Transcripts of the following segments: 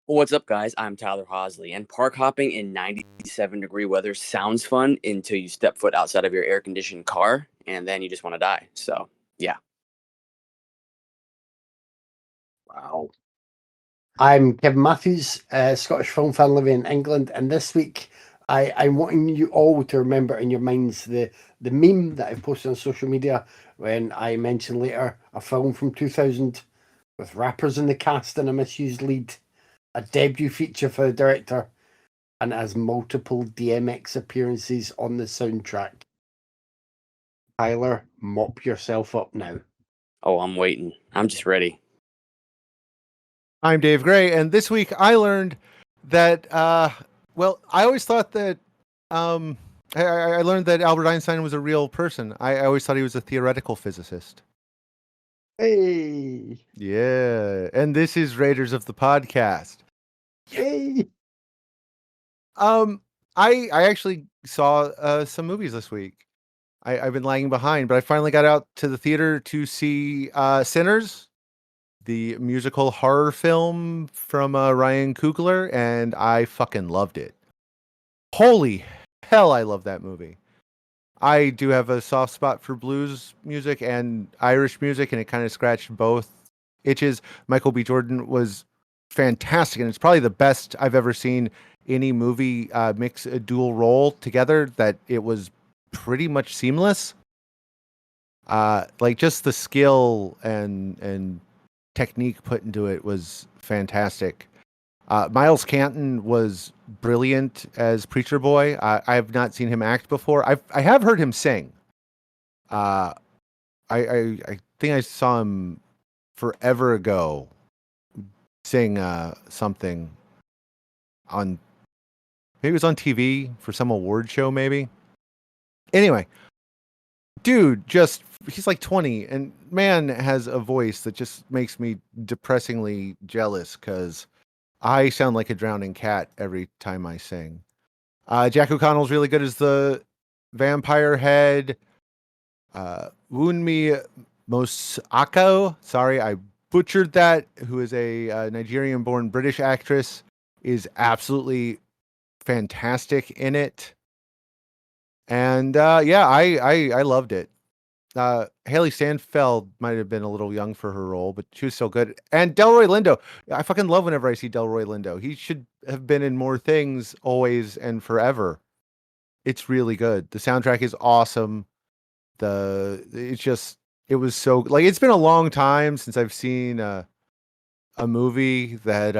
What's up, guys? I'm Tyler Hosley, and park hopping in 97-degree weather sounds fun until you step foot outside of your air conditioned car, and then you just want to die. So, yeah. Wow. I'm Kevin Matthews, a Scottish film fan living in England, and this week I'm wanting you all to remember in your minds the meme that I posted on social media when I mentioned later a film from 2000 with rappers in the cast and a misused lead, a debut feature for the director, and has multiple DMX appearances on the soundtrack. Tyler, mop yourself up now. Oh, I'm waiting. I'm just ready. I'm Dave Gray, and this week I learned that, I always thought that, I learned that Albert Einstein was a real person. I always thought he was a theoretical physicist. Hey! Yeah, and this is Raiders of the Podcast. Hey! I actually saw some movies this week. I've been lagging behind, but I finally got out to the theater to see Sinners, the musical horror film from Ryan Coogler, and I fucking loved it. Holy hell, I love that movie. I do have a soft spot for blues music and Irish music, and it kind of scratched both itches. Michael B. Jordan was fantastic, and it's probably the best I've ever seen any movie mix a dual role together, that it was pretty much seamless. Like just the skill and technique put into it was fantastic. Miles Canton was brilliant as Preacher Boy. I have not seen him act before. I have heard him sing. I think I saw him forever ago sing something on, maybe it was on TV for some award show maybe. Anyway, dude, he's like 20, and man has a voice that just makes me depressingly jealous because I sound like a drowning cat every time I sing. Jack O'Connell's really good as the vampire head. Wunmi Mosako, sorry, I butchered that, who is a Nigerian-born British actress, is absolutely fantastic in it. And I loved it. Haley Steinfeld might have been a little young for her role, but she was so good. And Delroy Lindo, I fucking love whenever I see Delroy Lindo. He should have been in more things always and forever. It's really good. The soundtrack is awesome. It was so, like, it's been a long time since I've seen a movie that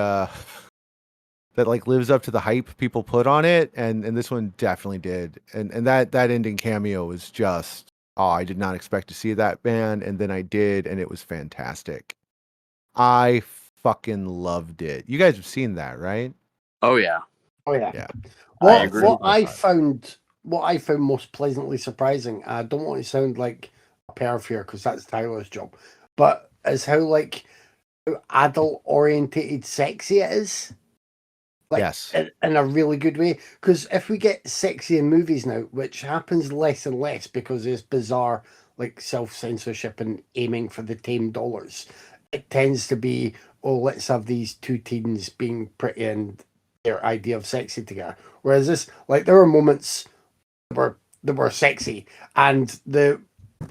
that like lives up to the hype people put on it, and this one definitely did. And that ending cameo was just, oh, I did not expect to see that, man, and then I did, and it was fantastic. I fucking loved it. You guys have seen that, right? Oh, yeah. Oh yeah. Yeah. What I found most pleasantly surprising, I don't want to sound like a perv here because that's Tyler's job, but is how adult orientated sexy it is. Yes. In a really good way. Because if we get sexy in movies now, which happens less and less because it's bizarre, like self-censorship and aiming for the tame dollars, it tends to be, oh, let's have these two teens being pretty and their idea of sexy together. Whereas this, like, there were moments that were sexy, and the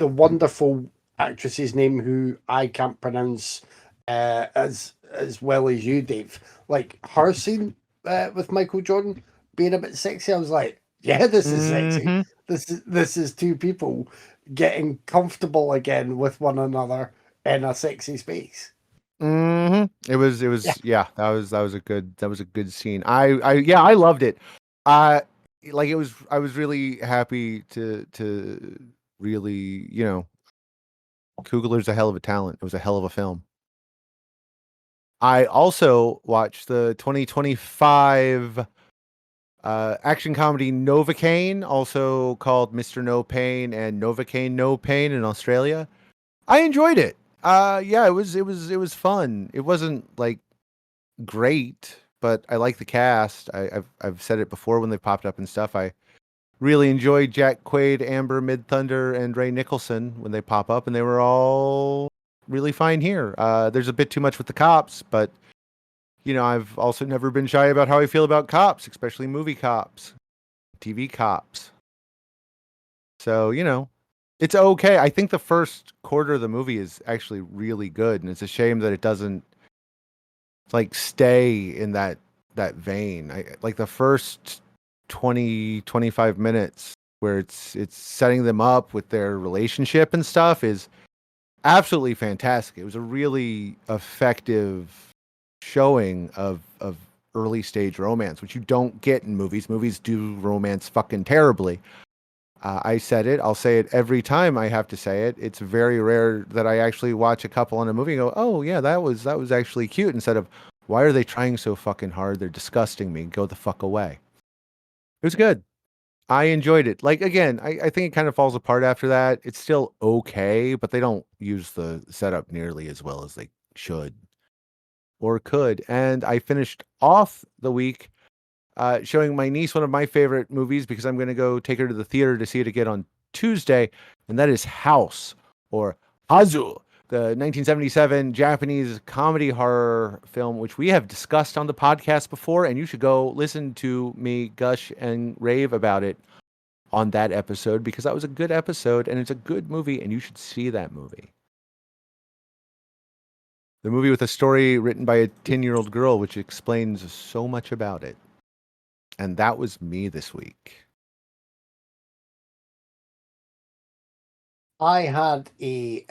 wonderful actress's name, who I can't pronounce as well as you, Dave. Like her scene with Michael Jordan being a bit sexy, I was like, yeah, this is sexy. This is two people getting comfortable again with one another in a sexy space. It was yeah, that was a good scene. I loved it. I was really happy to really, Coogler's a hell of a talent. It was a hell of a film. I also watched the 2025 action comedy Novocaine, also called Mr. No Pain and Novocaine No Pain in Australia. I enjoyed it. Yeah, it was fun. It wasn't like great, but I like the cast. I've said it before when they popped up and stuff. I really enjoyed Jack Quaid, Amber Midthunder, and Ray Nicholson when they pop up, and they were all really fine here. There's a bit too much with the cops, but I've also never been shy about how I feel about cops, especially movie cops, TV cops. So, it's okay. I think the first quarter of the movie is actually really good, and it's a shame that it doesn't stay in that vein. Like the first 20-25 minutes where it's setting them up with their relationship and stuff is absolutely fantastic. It was a really effective showing of early stage romance, which you don't get in movies. Movies do romance fucking terribly. I said it. I'll say it every time I have to say it. It's very rare that I actually watch a couple on a movie and go, "Oh yeah, that was actually cute," instead of, "Why are they trying so fucking hard? They're disgusting me. Go the fuck away." It was good. I enjoyed it. Like again, I think it kind of falls apart after that. It's still okay, but they don't use the setup nearly as well as they should or could. And I finished off the week showing my niece one of my favorite movies because I'm going to go take her to the theater to see it again on Tuesday, and that is House, or Hazu, the 1977 Japanese comedy horror film, which we have discussed on the podcast before, and you should go listen to me gush and rave about it on that episode because that was a good episode and it's a good movie and you should see that movie. The movie with a story written by a 10-year-old girl, which explains so much about it. And that was me this week. I had a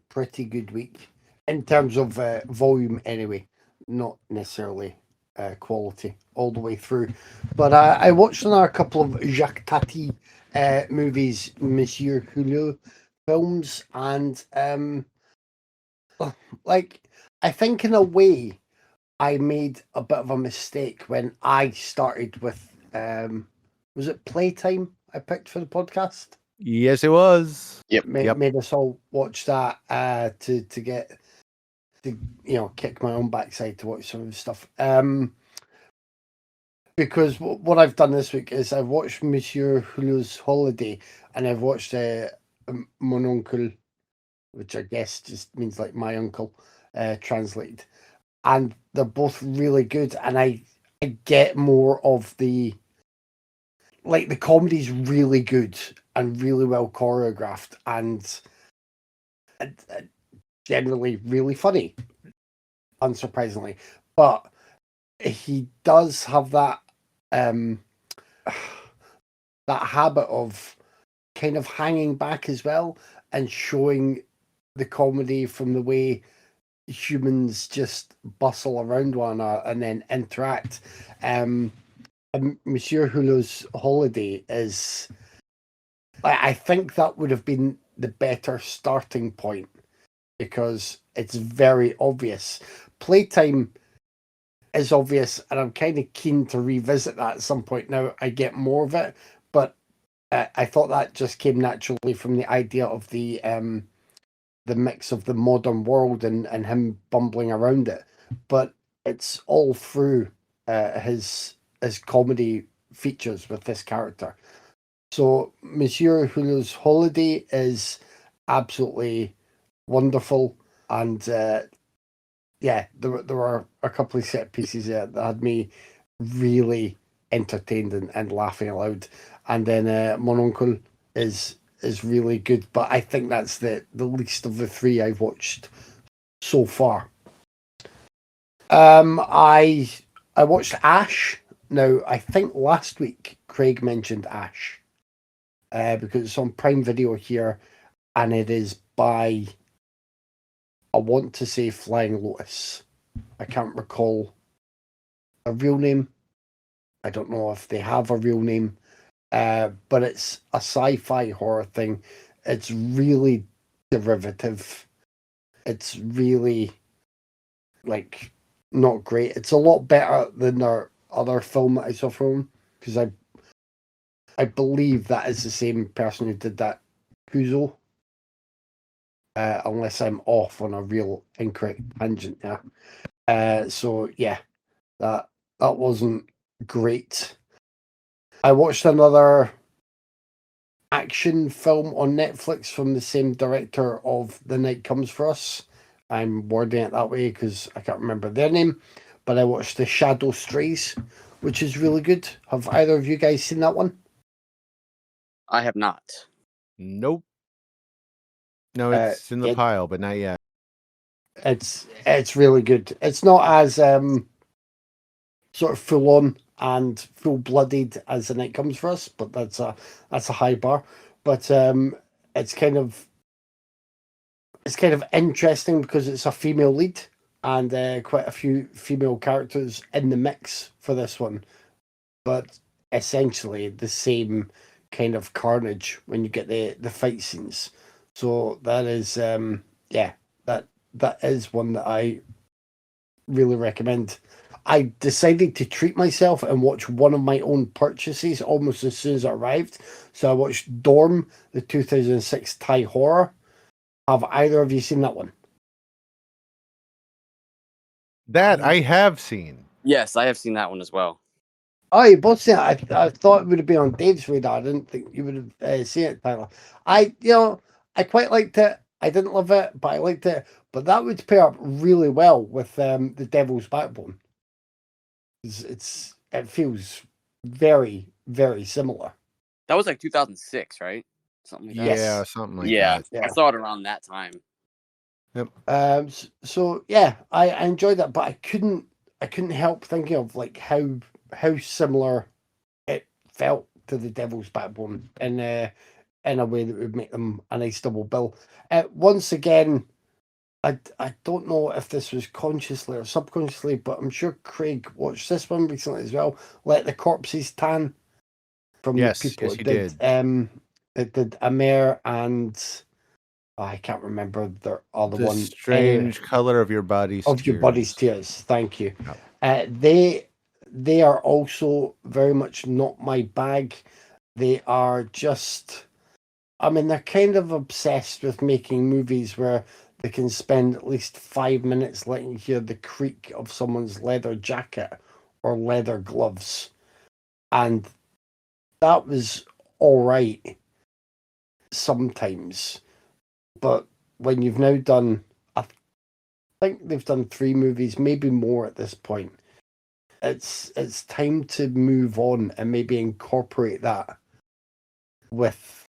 pretty good week in terms of volume, anyway, not necessarily quality all the way through. But I watched another couple of Jacques Tati movies, Monsieur Hulot films, and I think in a way I made a bit of a mistake when I started with was it Playtime I picked for the podcast? Yes, it was. Yep. Made us all watch that to get to kick my own backside to watch some of the stuff. Because what I've done this week is I've watched Monsieur Hulot's Holiday and I've watched Mon Oncle, which I guess just means like my uncle, translated, and they're both really good. And I get more of the comedy's really good and really well choreographed and generally really funny, unsurprisingly. But he does have that that habit of kind of hanging back as well and showing the comedy from the way humans just bustle around one another and then interact. And Monsieur Hulot's Holiday is, I think that would have been the better starting point because it's very obvious. Playtime is obvious, and I'm kind of keen to revisit that at some point. Now I get more of it, but I thought that just came naturally from the idea of the mix of the modern world and him bumbling around it. But it's all through his comedy features with this character. So Monsieur Hulot's Holiday is absolutely wonderful, and yeah, there were a couple of set pieces there that had me really entertained and laughing aloud. And then Mon Oncle is really good, but I think that's the least of the three I've watched so far. I watched Ash. Now I think last week Craig mentioned Ash because it's on Prime Video here, and it is by, I want to say, Flying Lotus. I can't recall a real name. I don't know if they have a real name, but it's a sci-fi horror thing. It's really derivative. It's really not great. It's a lot better than their other film that I saw from him because I believe that is the same person who did that Kuzo. Unless I'm off on a real incorrect tangent there. So yeah, that wasn't great. I watched another action film on Netflix from the same director of The Night Comes For Us. I'm wording it that way because I can't remember their name. but I watched The Shadow Strays, which is really good. Have either of you guys seen that one? I have not. Nope. No, it's in the pile, but not yet. It's really good. It's not as sort of full on and full blooded as The Night Comes for Us, but that's a high bar. But it's kind of interesting because it's a female lead and quite a few female characters in the mix for this one, but essentially the same kind of carnage when you get the fight scenes. So that is that is one that I really recommend. I decided to treat myself and watch one of my own purchases almost as soon as it arrived. So I watched Dorm, the 2006 Thai horror. Have either of you seen that one? That I have seen. Yes, I have seen that one as well. Oh, you both seen it. I thought it would have been on Dave's radar. I didn't think you would have seen it, Tyler. I quite liked it. I didn't love it, but I liked it. But that would pair up really well with The Devil's Backbone. It feels very, very similar. That was like 2006, right? Something like that. Yeah, something like Yeah, that. I saw it around that time. Yep. So yeah, I enjoyed that, but I couldn't help thinking of like how similar it felt to The Devil's Backbone in a way that would make them a nice double bill. Once again, I don't know if this was consciously or subconsciously, but I'm sure Craig watched this one recently as well. Let the Corpses Tan from Yes, the people yes, that he did. It did Amer and I can't remember the other The one. Strange Color of Your Body's Of Your Body's Tears. Tears. Thank you. Yep. They are also very much not my bag. They are just, I mean, they're kind of obsessed with making movies where they can spend at least 5 minutes letting you hear the creak of someone's leather jacket or leather gloves. And that was all right sometimes. But when you've now done, I think they've done 3 movies, maybe more at this point. It's time to move on and maybe incorporate that with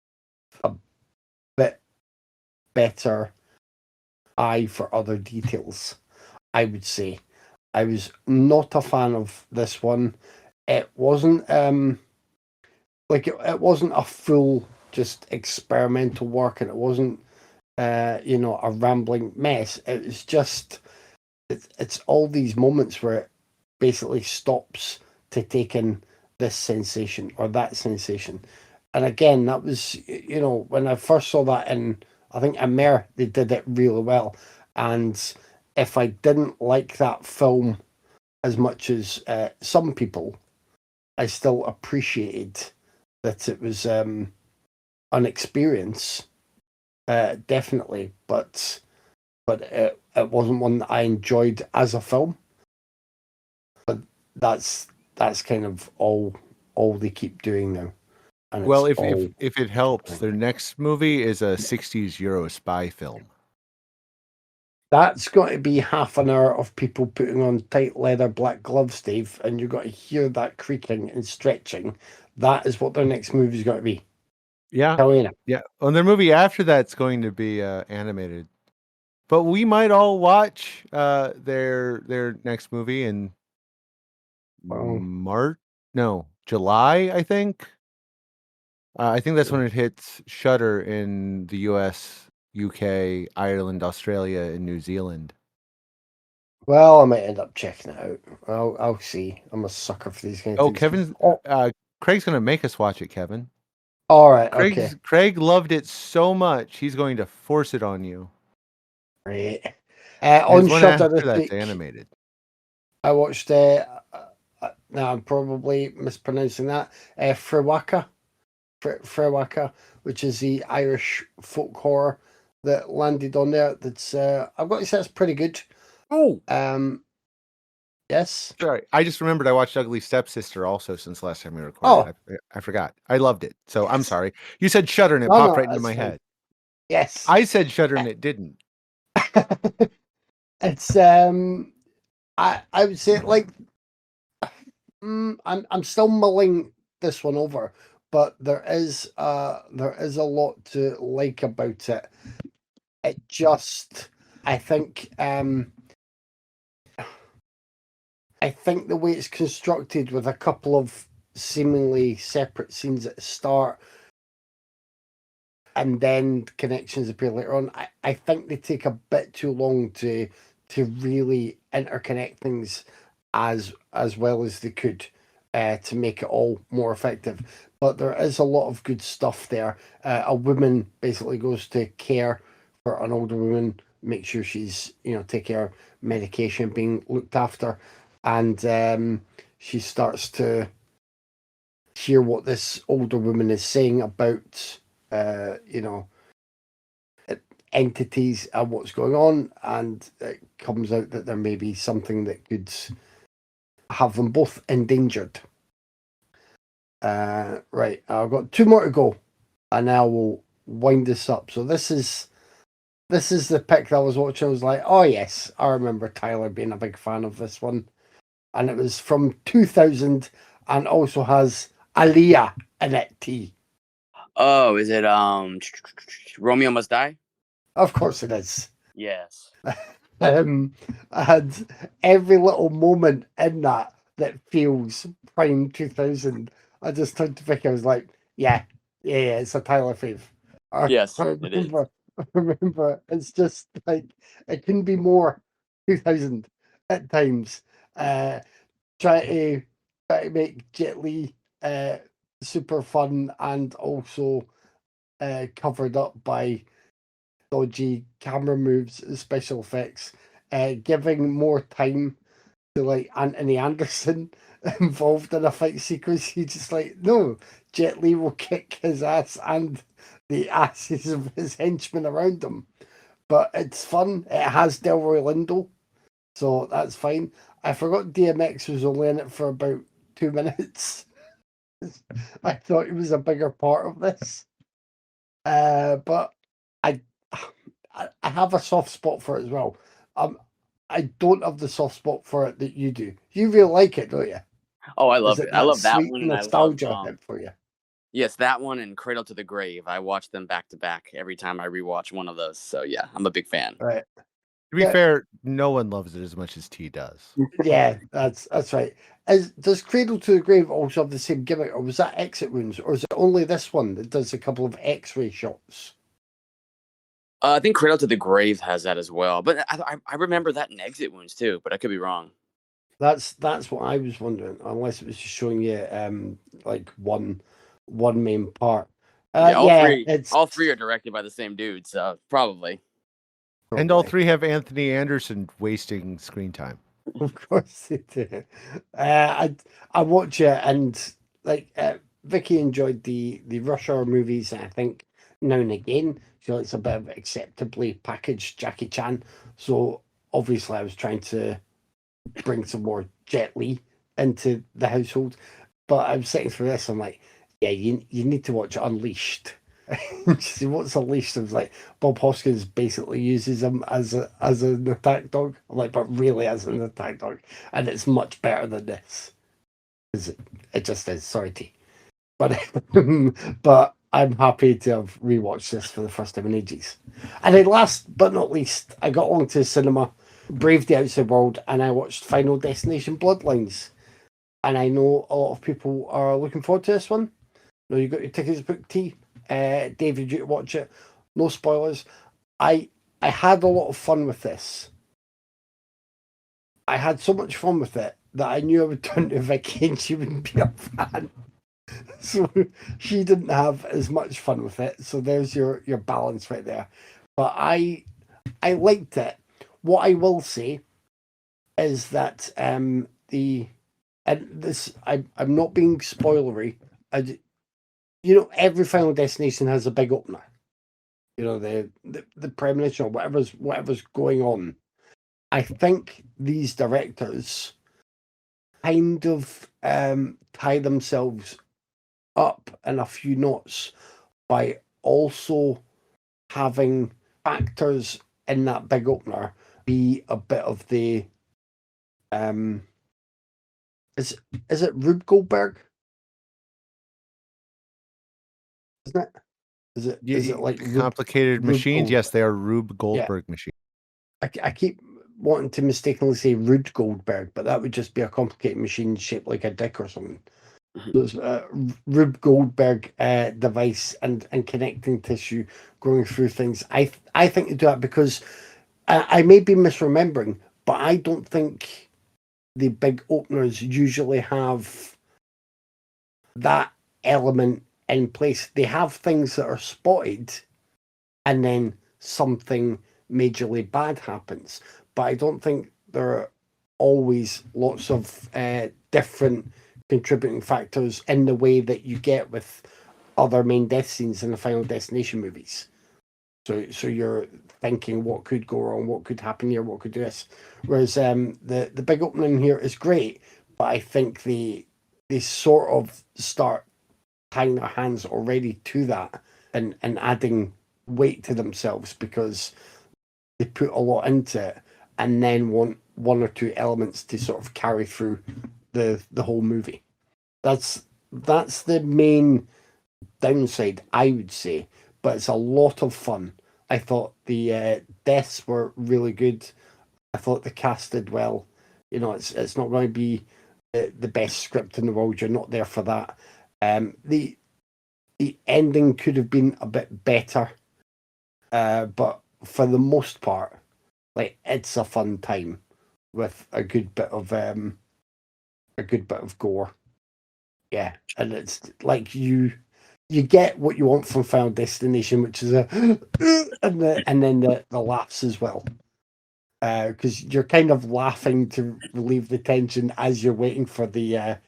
a bit better eye for other details. I would say I was not a fan of this one. It wasn't it wasn't a full just experimental work, and it wasn't a rambling mess. It was just it's all these moments where it basically stops to take in this sensation or that sensation. And again, that was, when I first saw that in, I think, Amer, they did it really well. And if I didn't like that film as much as some people, I still appreciated that it was an experience, definitely. But it wasn't one that I enjoyed as a film. But that's kind of all they keep doing now. And Well, it's if it helps, their next movie is a 60s Euro spy film. that's got to be half an hour of people putting on tight leather black gloves, Dave, and you've got to hear that creaking and stretching. That is what their next movie's got to be. Yeah. Helena. Yeah. And their movie after that's going to be animated. But we might all watch their next movie in March. No, July, I think. I think that's when it hits Shudder in the US, UK, Ireland, Australia, and New Zealand. Well, I might end up checking it out. I'll see. I'm a sucker for these kind of things. Kevin's Craig's gonna make us watch it, Kevin. All right, okay. Craig loved it so much, he's going to force it on you. Great. On Shudder this that's week, animated. I watched. Now I'm probably mispronouncing that. Frewaka, which is the Irish folk horror that landed on there. That's I've got to say it's pretty good. Oh, yes. Sorry, I just remembered I watched Ugly Stepsister also since last time we recorded. I forgot. I loved it. So yes. I'm sorry. You said Shudder and it popped right into my head. Yes. I said Shudder and it didn't. It's I would say like I'm still mulling this one over, but there is a lot to like about it. It just I think the way it's constructed with a couple of seemingly separate scenes at the start and then connections appear later on, I think they take a bit too long to really interconnect things as well as they could to make it all more effective. But there is a lot of good stuff there. A woman basically goes to care for an older woman, make sure she's take care of medication being looked after, and she starts to hear what this older woman is saying about entities and what's going on, and it comes out that there may be something that could have them both endangered. Right, I've got two more to go, and I will wind this up. So this is the pick that I was watching. I was like, oh yes, I remember Tyler being a big fan of this one, and it was from 2000, and also has Aaliyah in it. T. Oh, is it Romeo Must Die? Of course it is. Yes. And every little moment in that feels prime 2000. I just turned to Vicky. I was like, yeah, it's a Tyler fave. Yes, I it is. remember, it's just like it couldn't be more 2000 at times. Try to make Jet Li super fun and also covered up by dodgy camera moves and special effects, giving more time to like Anthony Anderson involved in a fight sequence. He's just like, no, Jet Li will kick his ass and the asses of his henchmen around him. But it's fun. It has Delroy Lindo, so that's fine. I forgot DMX was only in it for about 2 minutes. I thought he was a bigger part of this. But I I have a soft spot for it as well. I don't have the soft spot for it that you do. You really like it, don't you? Oh, I Is love it it. I that love that sweet one, and I love nostalgia hit for you? yes, that one and Cradle to the Grave. I watch them back to back every time I rewatch one of those. So yeah, I'm a big fan. Right. To be fair, no one loves it as much as T does. Yeah, that's right. Does Cradle to the Grave also have the same gimmick, or was that Exit Wounds, or is it only this one that does a couple of X-ray shots? I think Cradle to the Grave has that as well, but I remember that in Exit Wounds too, but I could be wrong. That's what I was wondering. Unless it was just showing you like one main part. Yeah, Yeah, it's all three are directed by the same dude, so probably. And all probably. three have Anthony Anderson wasting screen time. Of course they do. I watch it, and like Vicky enjoyed the Rush Hour movies. I think now and again she likes a bit of acceptably packaged Jackie Chan. So obviously I was trying to bring some more Jet Li into the household. But I'm sitting through this. I'm like, yeah, you need to watch Unleashed. She said, what's Unleashed? I was like, Bob Hoskins basically uses him as an attack dog. I'm like, but really as an attack dog, and it's much better than this. It just is. Sorry, T. But but I'm happy to have rewatched this for the first time in ages. And then last but not least, I got onto cinema, braved the outside world, and I watched Final Destination Bloodlines. And I know a lot of people are looking forward to this one. No, you got your tickets booked, T. David, you watch it. No spoilers. I had a lot of fun with this. I had so much fun with it that I knew I would turn to Vicky and she wouldn't be a fan. So she didn't have as much fun with it. So there's your balance right there. But I liked it. What I will say is that I'm not being spoilery. Every Final Destination has a big opener. The premonition or whatever's going on. I think these directors kind of tie themselves up in a few knots by also having factors in that big opener be a bit of the Is it Rube Goldberg? Isn't it? Is it like complicated Rube machines? Goldberg? Yes, they are Rube Yeah. Goldberg machines. I keep wanting to mistakenly say Rude Goldberg, but that would just be a complicated machine shaped like a dick or something. So it's Rube Goldberg device and connecting tissue, going through things. I think they do that because I may be misremembering, but I don't think the big openers usually have that element in place. They have things that are spotted, and then something majorly bad happens. But I don't think there are always lots of different contributing factors in the way that you get with other main death scenes in the Final Destination movies. So you're thinking what could go wrong, what could happen here, what could do this. Whereas the big opening here is great, but I think they sort of start tying their hands already to that and adding weight to themselves because they put a lot into it and then want one or two elements to sort of carry through the whole movie. That's the main downside, I would say, but it's a lot of fun. I thought the deaths were really good. I thought the cast did well. You know, it's not going to be the best script in the world. You're not there for that. The ending could have been a bit better, but for the most part, like it's a fun time with a good bit of gore. Yeah, and it's like you get what you want from Final Destination, which is a and then the laughs as well, because you're kind of laughing to relieve the tension as you're waiting for the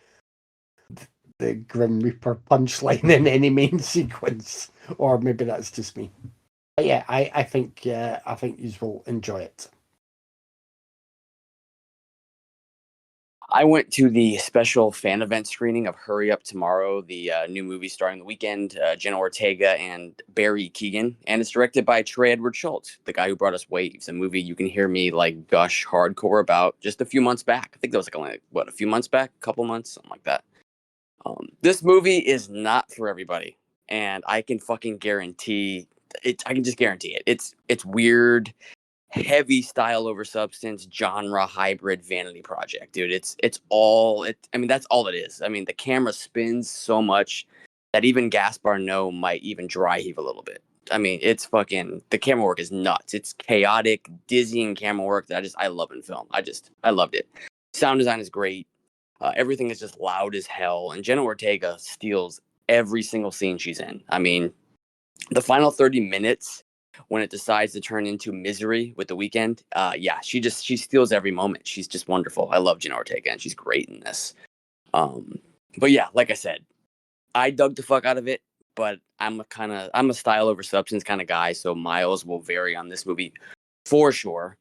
Grim Reaper punchline in any main sequence, or maybe that's just me. But yeah, I think you will enjoy it. I went to the special fan event screening of Hurry Up Tomorrow, the new movie starring The Weeknd, Jenna Ortega, and Barry Keoghan, and it's directed by Trey Edward Schultz, the guy who brought us Waves, a movie you can hear me like gush hardcore about just a few months back. I think that was like only a few months back, a couple months, something like that. This movie is not for everybody, and I can fucking guarantee it. I can just guarantee it. It's weird, heavy style over substance, genre hybrid vanity project, dude. It's all it. I mean, that's all it is. I mean, the camera spins so much that even Gaspar Noé might even dry heave a little bit. I mean, it's fucking the camera work is nuts. It's chaotic, dizzying camera work that I love in film. I loved it. Sound design is great. Everything is just loud as hell, and Jenna Ortega steals every single scene she's in. I mean, the final 30 minutes when it decides to turn into Misery with The Weeknd, yeah, she steals every moment. She's just wonderful. I love Jenna Ortega, and she's great in this. But yeah, like I said, I dug the fuck out of it, but I'm a style over substance kind of guy, so miles will vary on this movie for sure.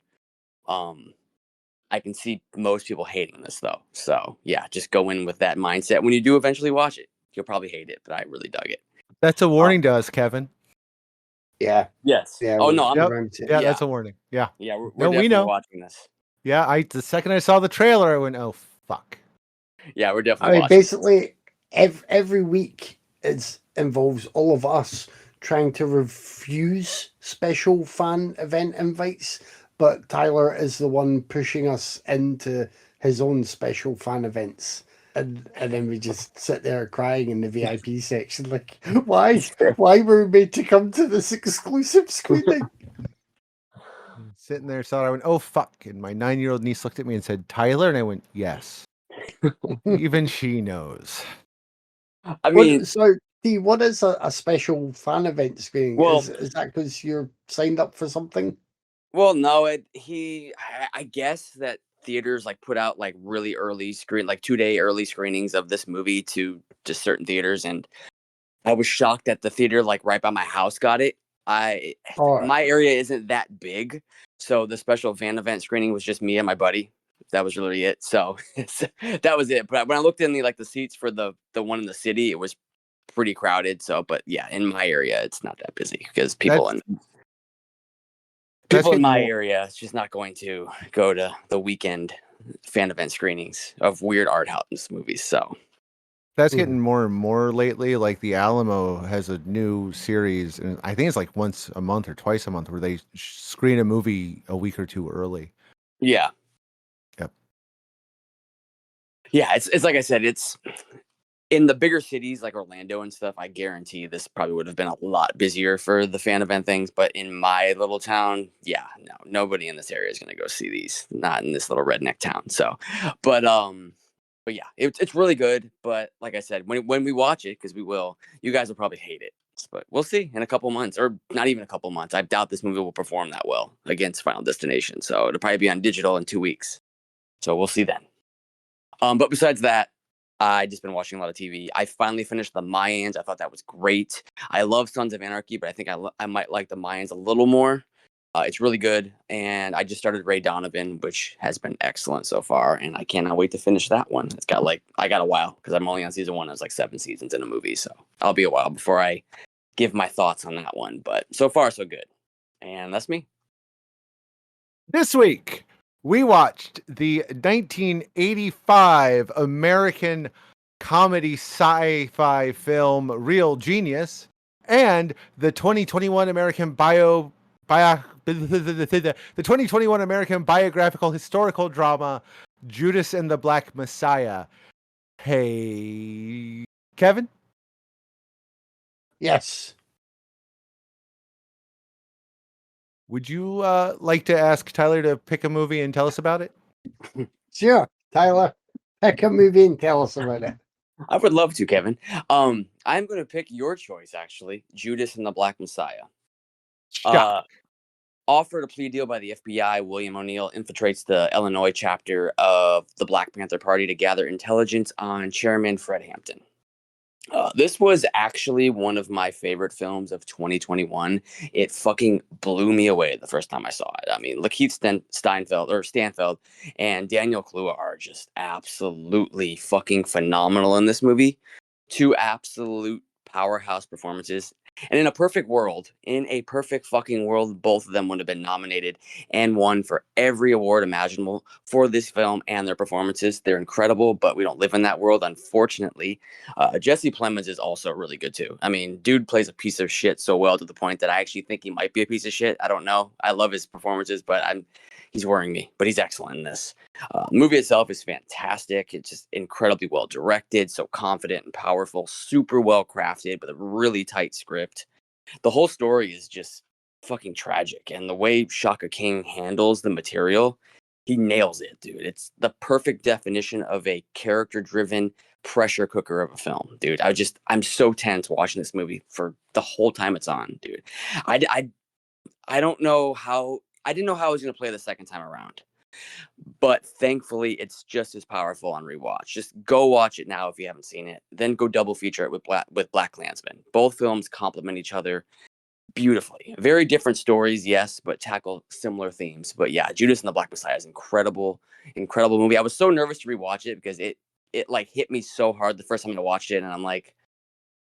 I can see most people hating this though. So yeah, just go in with that mindset. When you do eventually watch it, you'll probably hate it, but I really dug it. That's a warning to us, Kevin. Yeah. Yes. Yeah. Oh no, Yep. around it. Yeah, yeah. that's a warning. Yeah. Yeah, we're No, we definitely know. watching this. Yeah, the second I saw the trailer, I went, "Oh fuck." Yeah, we're I definitely mean, watching this. basically, every week it involves all of us trying to refuse special fan event invites, but Tyler is the one pushing us into his own special fan events. And then we just sit there crying in the VIP section, like, why were we made to come to this exclusive screening? Sitting there, saw it, I went, "Oh fuck!" And my 9-year-old niece looked at me and said, "Tyler," and I went, "Yes." Even she knows. I mean, What is a special fan event screening? well, Is that because you're signed up for something? no, I guess that theaters like put out like really early like 2 day early screenings of this movie to just certain theaters, and I was shocked that the theater like right by my house got it. I Or My area isn't that big, so the special fan event screening was just me and my buddy. That was really it. So that was it. But when I looked in the seats for the one in the city, it was pretty crowded. So, but yeah, in my area, it's not that busy because people That's and People in my area is just not going to go to the weekend fan event screenings of weird art house movies. So that's getting more and more lately. Like the Alamo has a new series, and I think it's like once a month or twice a month where they screen a movie a week or two early. yeah. Yep. Yeah, it's like I said, it's in the bigger cities like Orlando and stuff. I guarantee this probably would have been a lot busier for the fan event things. But in my little town, yeah, no, nobody in this area is going to go see these. Not in this little redneck town. So, but but yeah, it's really good. But like I said, when we watch it, because we will, you guys will probably hate it. But we'll see in a couple months, or not even a couple months. I doubt this movie will perform that well against Final Destination. So it'll probably be on digital in 2 weeks. So we'll see then. But besides that, I just been watching a lot of TV. I finally finished the Mayans. I thought that was great. I love Sons of Anarchy, but I think I might like the Mayans a little more. It's really good, and I just started Ray Donovan, which has been excellent so far, and I cannot wait to finish that one. It's got I got a while because I'm only on season 1. It's like 7 seasons in a movie, so I'll be a while before I give my thoughts on that one. But so far, so good, and that's me. This week, we watched the 1985 American comedy sci-fi film Real Genius and the 2021 American the 2021 American biographical historical drama Judas and the Black Messiah. Hey, Kevin? Yes. Would you like to ask Tyler to pick a movie and tell us about it? Sure, Tyler. Pick a movie and tell us about it. I would love to, Kevin. I'm going to pick your choice, actually, Judas and the Black Messiah. Offered a plea deal by the FBI, William O'Neill infiltrates the Illinois chapter of the Black Panther Party to gather intelligence on Chairman Fred Hampton. This was actually one of my favorite films of 2021. It fucking blew me away the first time I saw it. I mean, Lakeith Stanfield and Daniel Kaluuya are just absolutely fucking phenomenal in this movie. 2 absolute powerhouse performances. And in a perfect fucking world, both of them would have been nominated and won for every award imaginable for this film and their performances. They're incredible, but we don't live in that world, unfortunately. Jesse Plemons is also really good too. I mean, dude plays a piece of shit so well to the point that I actually think he might be a piece of shit. I don't know. I love his performances, but he's worrying me. But he's excellent in this. The movie itself is fantastic. It's just incredibly well directed, so confident and powerful, super well crafted with a really tight script. The whole story is just fucking tragic, and the way Shaka King handles the material, he nails it, dude. It's the perfect definition of a character-driven pressure cooker of a film, dude. I'm so tense watching this movie for the whole time it's on, dude. I don't know how I didn't know how I was going to play the second time around. But thankfully, it's just as powerful on rewatch. Just go watch it now if you haven't seen it. Then go double feature it with Black Klansman. Both films complement each other beautifully. Very different stories, yes, but tackle similar themes. But yeah, Judas and the Black Messiah is incredible, incredible movie. I was so nervous to rewatch it because it like hit me so hard the first time I watched it, and I'm like,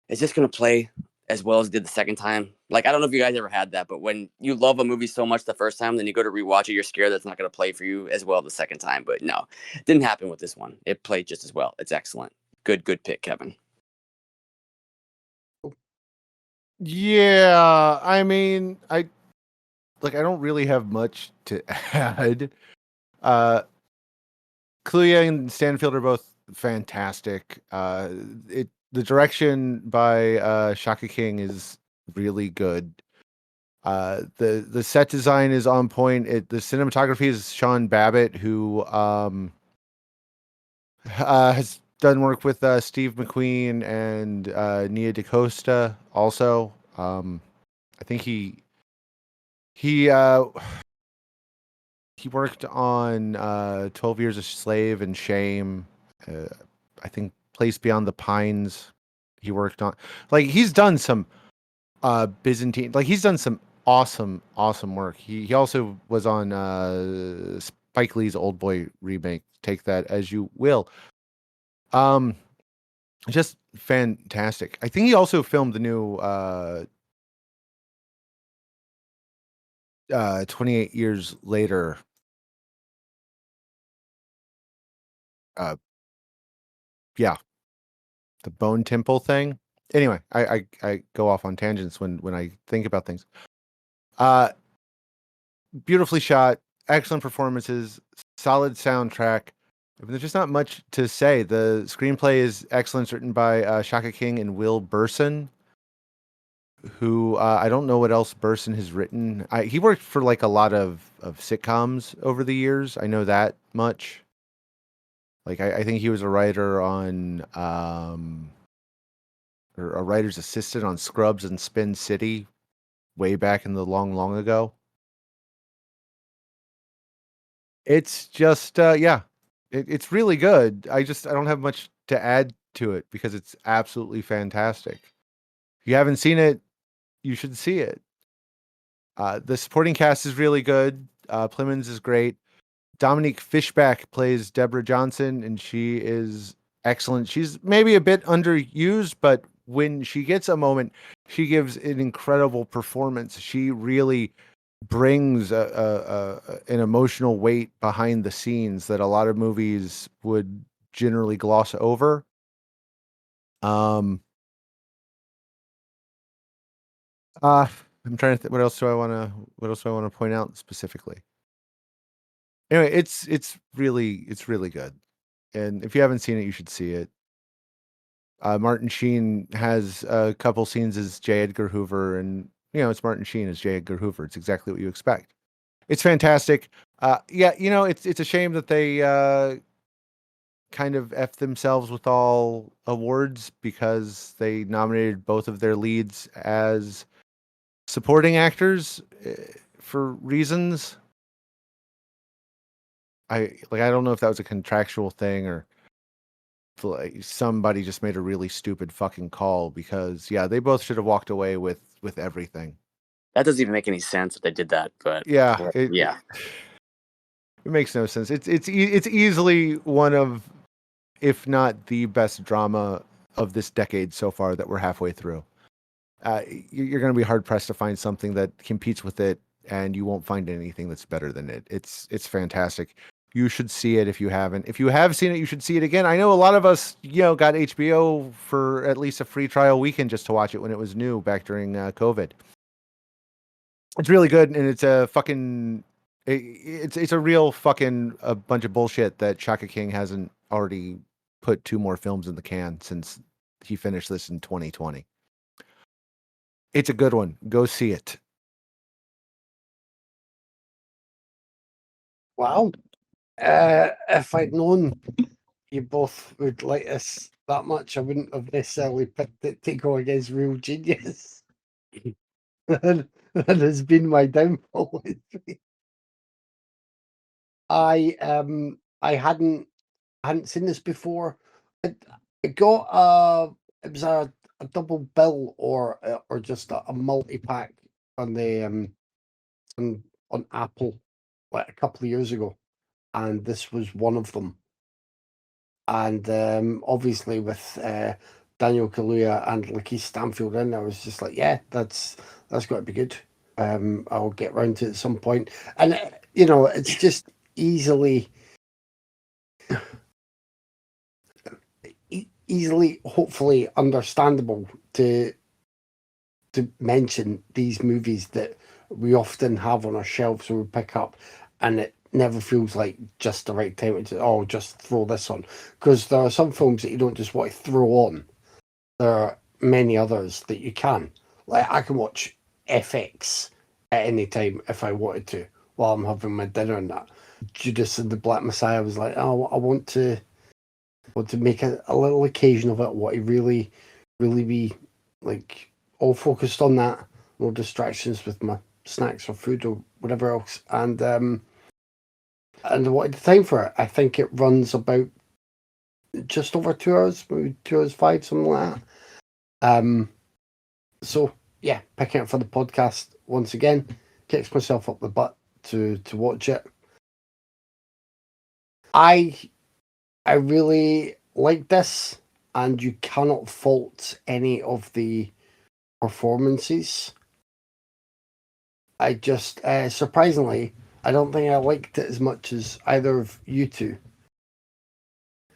is this gonna play as well as it did the second time? Like, I don't know if you guys ever had that, but when you love a movie so much the first time, then you go to rewatch it, you're scared that's not gonna play for you as well the second time. But no, it didn't happen with this one. It played just as well. It's excellent. Good pick, Kevin. Yeah, I mean, I don't really have much to add. Kaluuya and Stanfield are both fantastic. The direction by Shaka King is really good. The set design is on point. The cinematography is Sean Babbitt, who has done work with Steve McQueen and Nia DaCosta. Also, I think he worked on 12 Years a Slave and Shame. I think Place Beyond the Pines. He worked on he's done some Byzantine. He's done some awesome work. He also was on Spike Lee's Old Boy remake. Take that as you will. Just fantastic. I think he also filmed the new 28 years later. Yeah, the Bone Temple thing. Anyway, I go off on tangents when I think about things. Beautifully shot, excellent performances, solid soundtrack. I mean, there's just not much to say. The screenplay is excellent, it's written by Shaka King and Will Burson, who I don't know what else Burson has written. He worked for like a lot of sitcoms over the years. I know that much. Like I think he was a writer on or a writer's assistant on Scrubs and Spin City way back in the long ago. It's just yeah, it's really good. I don't have much to add to it because it's absolutely fantastic. If you haven't seen it, you should see it. The supporting cast is really good. Plemons is great. Dominique Fishback plays Deborah Johnson, and she is excellent. She's maybe a bit underused, but when she gets a moment, she gives an incredible performance. She really brings an emotional weight behind the scenes that a lot of movies would generally gloss over. I'm trying to think, what else do I want to point out specifically? Anyway, it's really good. And if you haven't seen it, you should see it. Martin Sheen has a couple scenes as J. Edgar Hoover, and it's Martin Sheen as J. Edgar Hoover. It's exactly what you expect. It's fantastic. Yeah, it's a shame that they kind of effed themselves with all awards because they nominated both of their leads as supporting actors for reasons. I don't know if that was a contractual thing or like somebody just made a really stupid fucking call because yeah, they both should have walked away with everything. That doesn't even make any sense if they did that, but Yeah, yeah. It makes no sense. It's easily one of, if not the best drama of this decade so far that we're halfway through. You're going to be hard pressed to find something that competes with it, and you won't find anything that's better than it. It's fantastic. You should see it if you haven't. If you have seen it, you should see it again. I know a lot of us, got HBO for at least a free trial weekend just to watch it when it was new back during COVID. It's really good, and it's a fucking. It's a real fucking a bunch of bullshit that Shaka King hasn't already put 2 more films in the can since he finished this in 2020. It's a good one. Go see it. Wow. If I'd known you both would like this that much, I wouldn't have necessarily picked it to go against Real Genius. that has been my downfall. I hadn't seen this before. It got it was a double bill or just a multi pack on the on Apple like a couple of years ago, and this was one of them. And obviously with Daniel Kaluuya and Lakeith Stanfield in, I was just like, yeah, that's got to be good. I'll get round to it at some point, and it's just easily hopefully understandable to mention these movies that we often have on our shelves or we pick up, and it never feels like just the right time to just throw this on, because there are some films that you don't just want to throw on. There are many others that you can. Like I can watch FX at any time if I wanted to while I'm having my dinner and that. Judas and the Black Messiah was like, oh, I want to make a little occasion of it. I want to really be like all focused on that. No distractions with my snacks or food or whatever else. And I wanted the time for it. I think it runs about just over 2 hours, maybe 2 hours 5, something like that. So yeah, picking it for the podcast once again, kicks myself up the butt to watch it. I really like this, and you cannot fault any of the performances. I just surprisingly, I don't think I liked it as much as either of you two.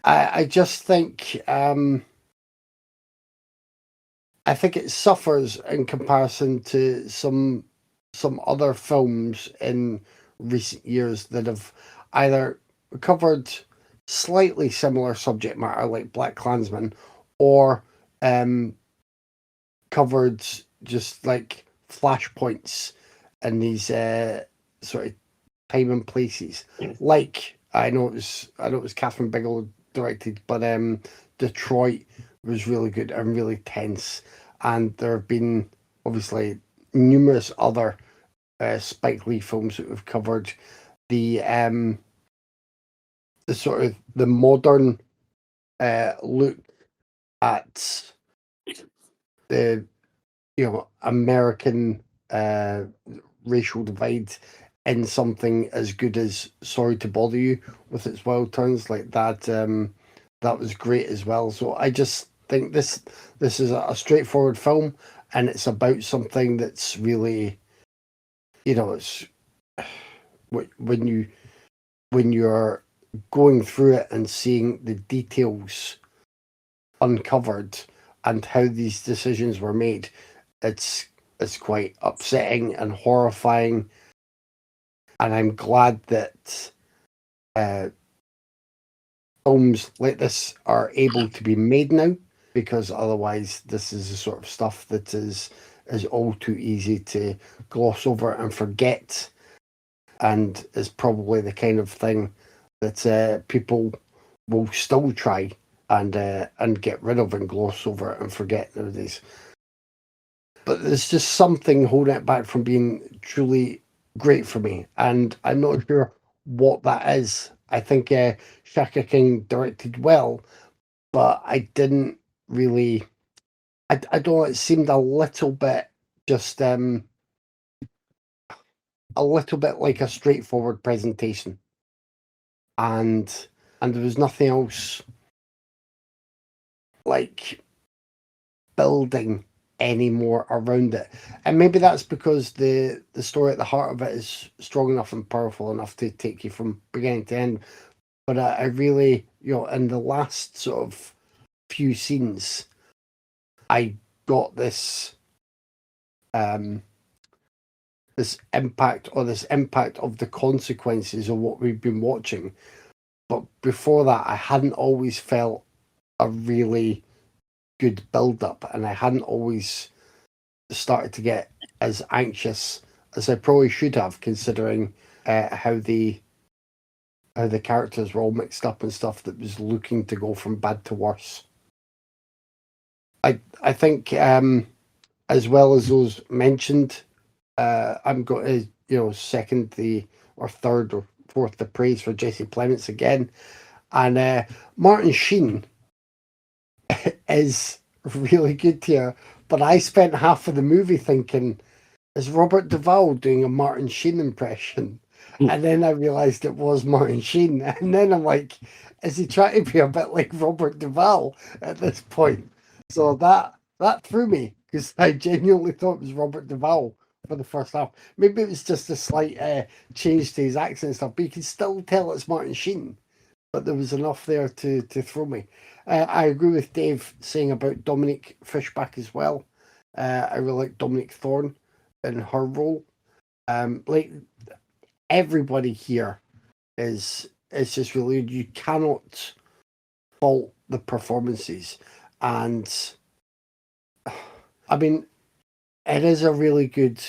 I just think I think it suffers in comparison to some other films in recent years that have either covered slightly similar subject matter, like Black Klansman, or um, covered just like flashpoints in these sort of time and places. Like I know it was Catherine Bigelow directed, but Detroit was really good and really tense. And there have been obviously numerous other Spike Lee films that we've covered. The the sort of the modern look at the American racial divide in something as good as Sorry to Bother You with its wild turns like that. That was great as well. So I just think this is a straightforward film, and it's about something that's really, it's when you're going through it and seeing the details uncovered and how these decisions were made, it's it's quite upsetting and horrifying. And I'm glad that uh, films like this are able to be made now, because otherwise this is the sort of stuff that is all too easy to gloss over and forget, and is probably the kind of thing that people will still try and get rid of and gloss over and forget nowadays. But there's just something holding it back from being truly great for me, and I'm not sure what that is. I think Shaka King directed well, but I didn't really. I don't know. It seemed a little bit just a little bit like a straightforward presentation, and there was nothing else like building any more around it. And maybe that's because the story at the heart of it is strong enough and powerful enough to take you from beginning to end. But I really, in the last sort of few scenes, I got um this impact of the consequences of what we've been watching. But before that, I hadn't always felt a really good build up, and I hadn't always started to get as anxious as I probably should have, considering how the characters were all mixed up and stuff that was looking to go from bad to worse. I think as well as those mentioned, I'm going to second the or third or fourth the praise for Jesse Plemons again, and Martin Sheen is really good here. But I spent half of the movie thinking, is Robert Duvall doing a Martin Sheen impression? And then I realized it was Martin Sheen. And then I'm like, is he trying to be a bit like Robert Duvall at this point? So that threw me, because I genuinely thought it was Robert Duvall for the first half. Maybe it was just a slight change to his accent and stuff, but you can still tell it's Martin Sheen. But there was enough there to throw me. I agree with Dave saying about Dominique Fishback as well. I really like Dominique Thorne in her role. Like everybody here is just really good. You cannot fault the performances, and I mean it is a really good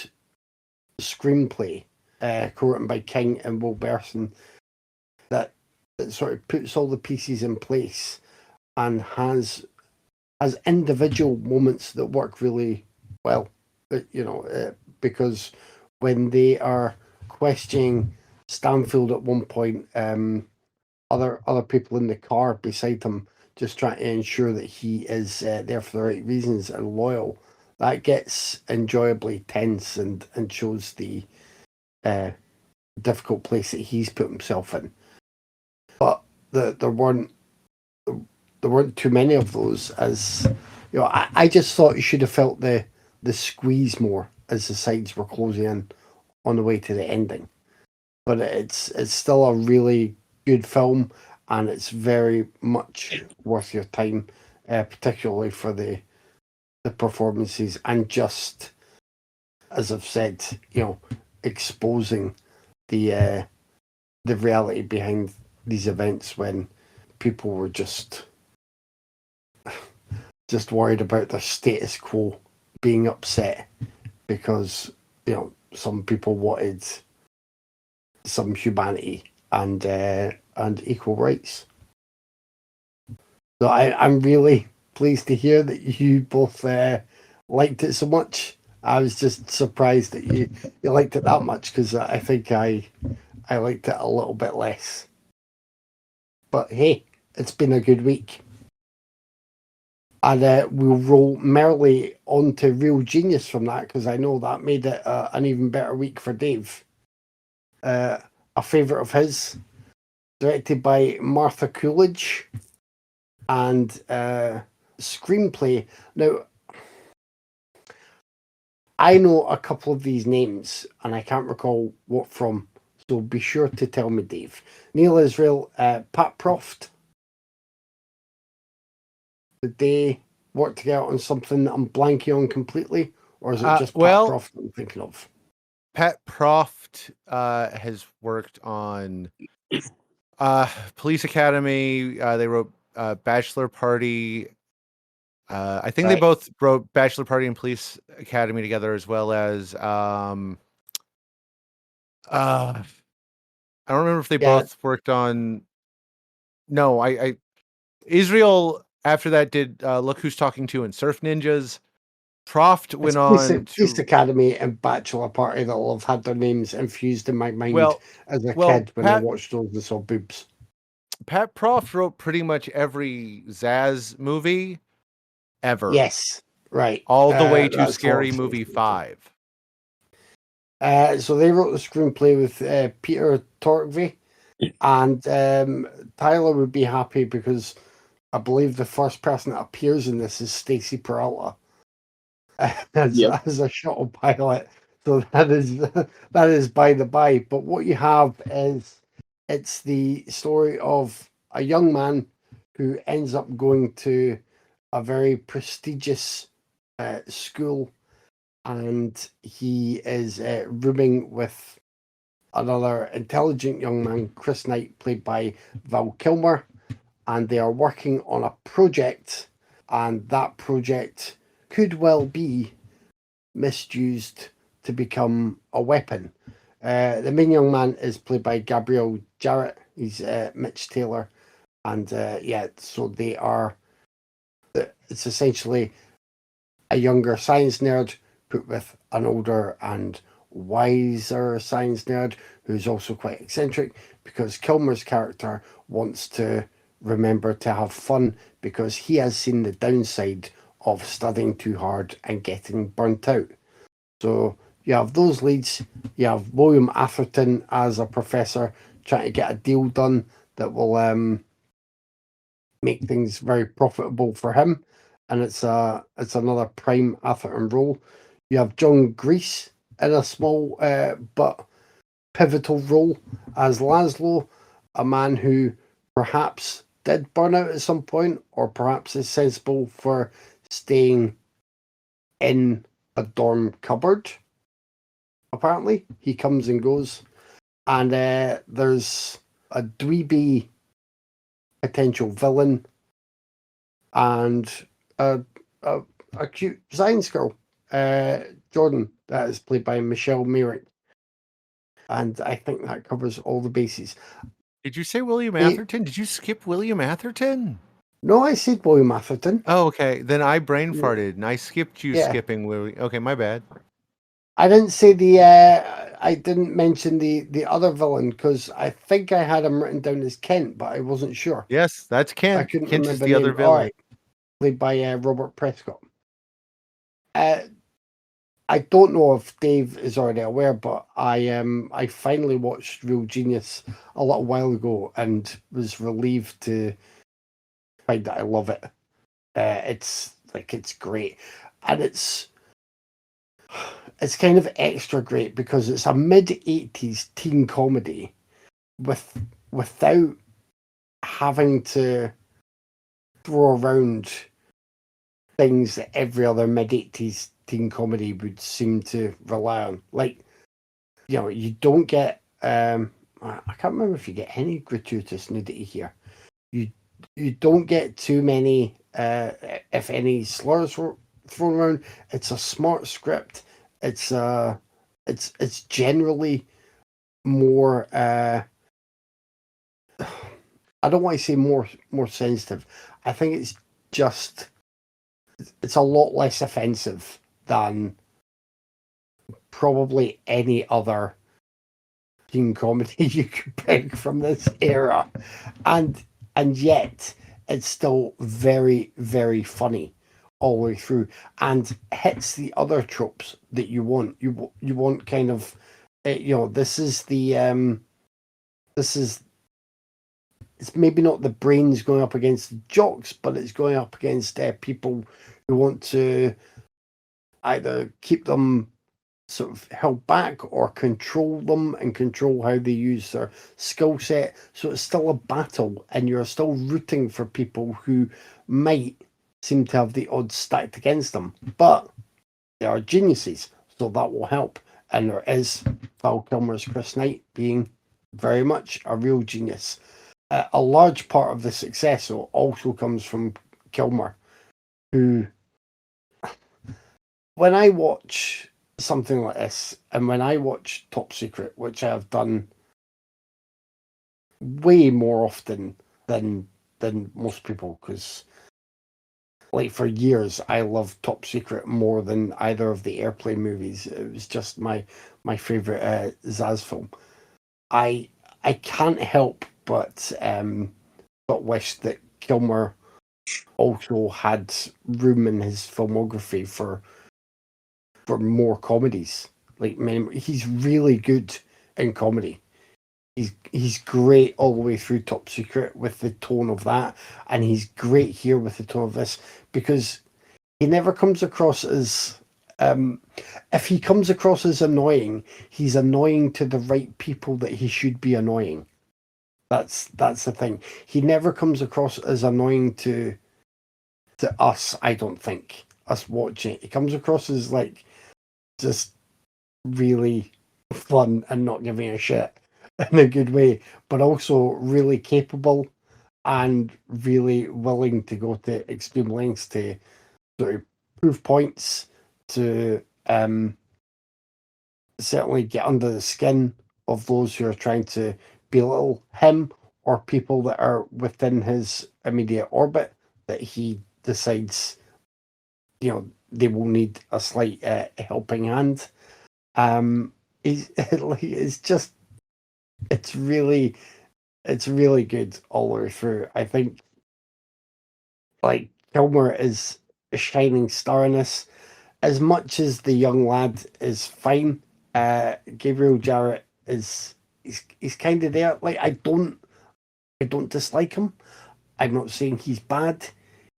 screenplay, co-written by King and Will Berson, that sort of puts all the pieces in place and has individual moments that work really well. Because when they are questioning Stanfield at one point, other people in the car beside him just trying to ensure that he is there for the right reasons and loyal. That gets enjoyably tense and shows the uh, difficult place that he's put himself in. But there weren't too many of those. As I just thought you should have felt the squeeze more as the sides were closing in on the way to the ending. But it's still a really good film, and it's very much worth your time, particularly for the performances and just, as I've said, exposing the reality behind these events when people were just worried about their status quo being upset because some people wanted some humanity and equal rights. So I'm really pleased to hear that you both liked it so much. I was just surprised that you liked it that much, because I think I liked it a little bit less. But hey, it's been a good week. And we'll roll merrily on to Real Genius from that, because I know that made it an even better week for Dave. A favourite of his, directed by Martha Coolidge, and screenplay. Now, I know a couple of these names, and I can't recall what from, so be sure to tell me, Dave. Neil Israel, Pat Proft. Did they work together on something that I'm blanking on completely, or is it just Pat Proft that I'm thinking of? Pat Proft has worked on Police Academy. They wrote Bachelor Party. I think they both wrote Bachelor Party and Police Academy together, as well as I don't remember if they both worked on. No, I Israel after that did Look Who's Talking To and Surf Ninjas. Proft went on to Police Academy and Bachelor Party that will have had their names infused in my mind as a kid when I watched those and saw boobs. Pat Proft wrote pretty much every Zaz movie ever. Yes, right. All the way to Scary Movie 5. So they wrote the screenplay with Peter Torkvey, and Tyler would be happy because I believe the first person that appears in this is Stacey Peralta as a shuttle pilot. So that is by the by. But what you have is, it's the story of a young man who ends up going to a very prestigious school, and he is rooming with another intelligent young man, Chris Knight, played by Val Kilmer, and they are working on a project, and that project could well be misused to become a weapon. The main young man is played by Gabriel Jarrett. He's Mitch Taylor, and so they are. It's essentially a younger science nerd put with an older and wiser science nerd who's also quite eccentric, because Kilmer's character wants to remember to have fun because he has seen the downside of studying too hard and getting burnt out. So you have those leads. You have William Atherton as a professor trying to get a deal done that will make things very profitable for him, and it's another prime Atherton role. You have John Grease in a small but pivotal role as Laszlo, a man who perhaps did burn out at some point, or perhaps is sensible for staying in a dorm cupboard. Apparently, he comes and goes, and there's a dweeby potential villain and a cute science girl, Jordan, that is played by Michelle Merrick. And I think that covers all the bases. Did you say William Atherton? Did you skip William Atherton? No, I said William Atherton. Oh, okay. Then I brain farted and I skipped you skipping William. Okay, my bad. I didn't say I didn't mention the other villain because I think I had him written down as Kent, but I wasn't sure. Yes, that's Kent. I couldn't Kent remember is the other villain. All right. Played by Robert Prescott. I don't know if Dave is already aware, but I finally watched Real Genius a little while ago and was relieved to find that I love it. It's great, and it's kind of extra great because it's a mid-80s teen comedy without having to throw around things that every other mid-80s teen comedy would seem to rely on. Like, you don't get I can't remember if you get any gratuitous nudity here. You don't get too many if any slurs were thrown around. It's a smart script. It's generally more I don't want to say more sensitive. I think it's a lot less offensive than probably any other teen comedy you could pick from this era, and yet it's still very, very funny all the way through, and hits the other tropes that you want. You want kind of, this is this is it's maybe not the brains going up against the jocks, but it's going up against people who want to either keep them sort of held back or control them and control how they use their skill set. So it's still a battle, and you're still rooting for people who might seem to have the odds stacked against them, but they are geniuses, so that will help. And there is Val Kilmer's Chris Knight being very much a real genius. A large part of the success also comes from Kilmer, who, when I watch something like this, and when I watch Top Secret, which I have done way more often than most people, because like for years I loved Top Secret more than either of the Airplane movies. It was just my favorite Zaz film. I can't help but wish that Kilmer also had room in his filmography for more comedies. Like, he's really good in comedy. He's great all the way through Top Secret with the tone of that, and he's great here with the tone of this, because he never comes across as if he comes across as annoying, he's annoying to the right people that he should be annoying. That's the thing. He never comes across as annoying to us, I don't think. Us watching it. He comes across as like just really fun and not giving a shit in a good way, but also really capable and really willing to go to extreme lengths to sort of prove points, to certainly get under the skin of those who are trying to belittle him, or people that are within his immediate orbit that he decides, they will need a slight helping hand. It's just, it's really good all the way through. I think like Kilmer is a shining star in this. As much as the young lad is fine, Gabriel Jarrett he's kind of there. Like, I don't dislike him. I'm not saying he's bad.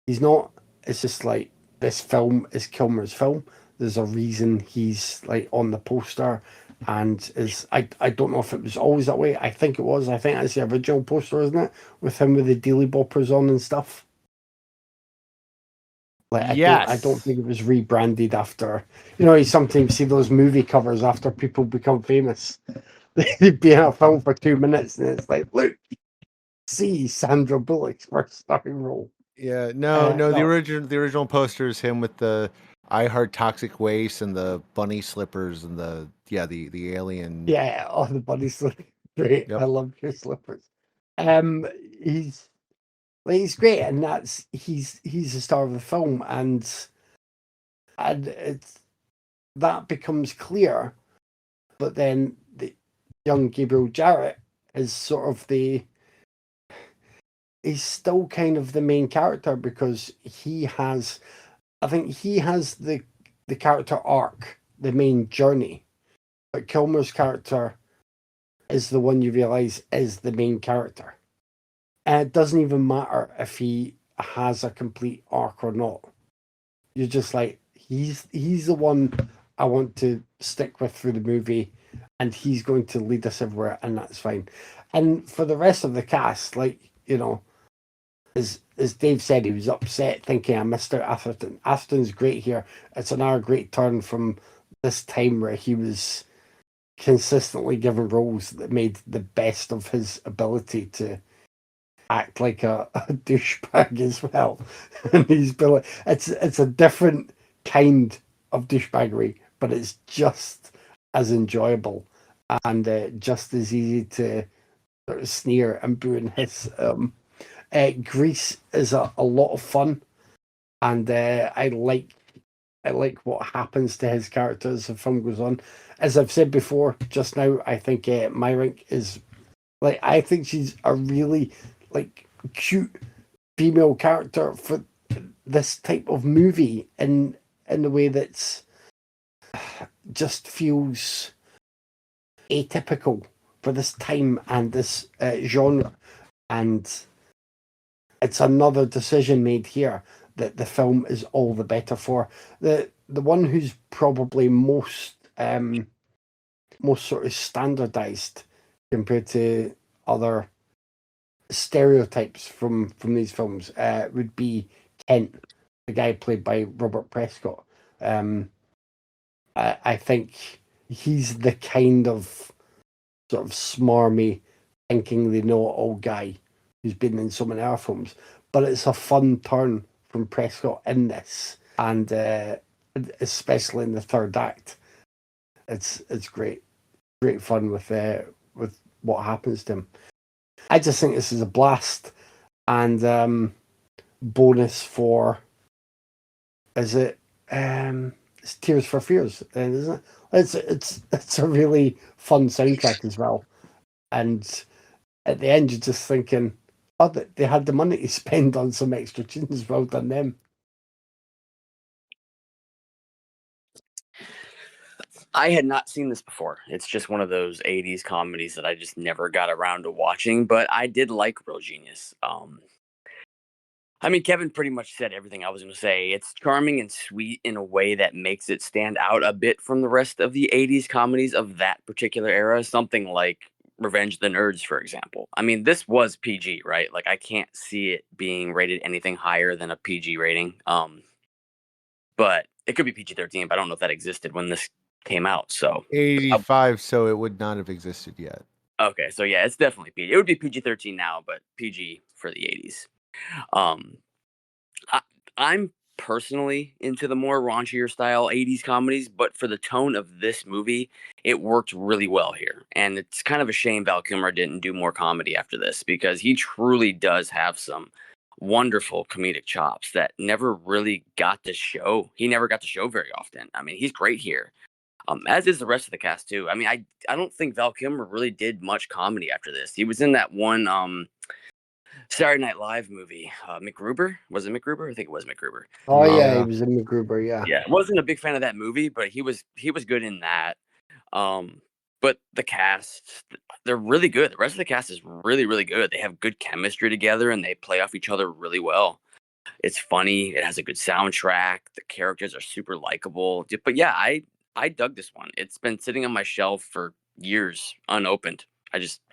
He's not. It's just like, this film is Kilmer's film. There's a reason he's like on the poster, and I don't know if it was always that way. I think it was. I think that's the original poster, isn't it? With him with the Daily Boppers on and stuff. Like, Yes. I don't think it was rebranded after. You sometimes see those movie covers after people become famous. They'd be in a film for 2 minutes, and it's like, look, see Sandra Bullock's first starring role. Yeah, no. The original poster is him with the I Heart Toxic Waste and the bunny slippers and the alien. Yeah, the bunny slippers. Great. Yep. I love your slippers. He's great, and he's the star of the film, and it's that becomes clear. But then the young Gabriel Jarrett is sort of he's still kind of the main character, because I think he has the character arc, the main journey, but Kilmer's character is the one you realize is the main character. And it doesn't even matter if he has a complete arc or not. You're just like, he's the one I want to stick with through the movie, and he's going to lead us everywhere, and that's fine. And for the rest of the cast, like, you know, as Dave said, he was upset thinking I missed out Atherton. Atherton's great here. It's another great turn from this time where he was consistently given roles that made the best of his ability to act like a douchebag as well. And he's been like, it's a different kind of douchebaggery, but it's just as enjoyable and just as easy to sort of sneer and boo and hiss. Grease is a lot of fun, and I like what happens to his character as the film goes on. As I've said before, just now, I think Myrink is like, I think she's a really like cute female character for this type of movie in the way that's just feels atypical for this time and this genre. And it's another decision made here that the film is all the better for. The one who's probably most sort of standardized compared to other stereotypes from these films would be Kent, the guy played by Robert Prescott. I think he's the kind of sort of smarmy, thinking they know it all guy who's been in so many other films. But it's a fun turn from Prescott in this, and especially in the third act, it's great fun with what happens to him. I just think this is a blast, and bonus for is it it's Tears for Fears, isn't it? It's a really fun soundtrack as well, and at the end you're just thinking, oh, they had the money to spend on some extra tunes. Well done them. I had not seen this before. It's just one of those 80s comedies that I just never got around to watching, but I did like Real Genius. I mean, Kevin pretty much said everything I was going to say. It's charming and sweet in a way that makes it stand out a bit from the rest of the 80s comedies of that particular era. Something like Revenge of the Nerds, for example. I mean, this was PG, right? Like, I can't see it being rated anything higher than a PG rating. But it could be PG-13, but I don't know if that existed when this came out. So, 85, so it would not have existed yet. okay, so yeah, it's definitely PG. It would be PG-13 now, but PG for the 80s. Um, I, I'm personally into the more raunchier style 80s comedies, but for the tone of this movie, it worked really well here. And it's kind of a shame Val Kilmer didn't do more comedy after this, because he truly does have some wonderful comedic chops that never really got to show. He never got to show very often. I mean, he's great here. As is the rest of the cast too. I mean, I don't think Val Kilmer really did much comedy after this. He was in that one Saturday Night Live movie, MacGruber. Was it MacGruber? I think it was MacGruber. Oh yeah, he Yeah. was in MacGruber. Yeah, Yeah, wasn't a big fan of that movie, but he was good in that. But the cast, they're really good. The rest of the cast is really, really good. They have good chemistry together, and they play off each other really well. It's funny. It has a good soundtrack. The characters are super likable. But yeah, I dug this one. It's been sitting on my shelf for years unopened.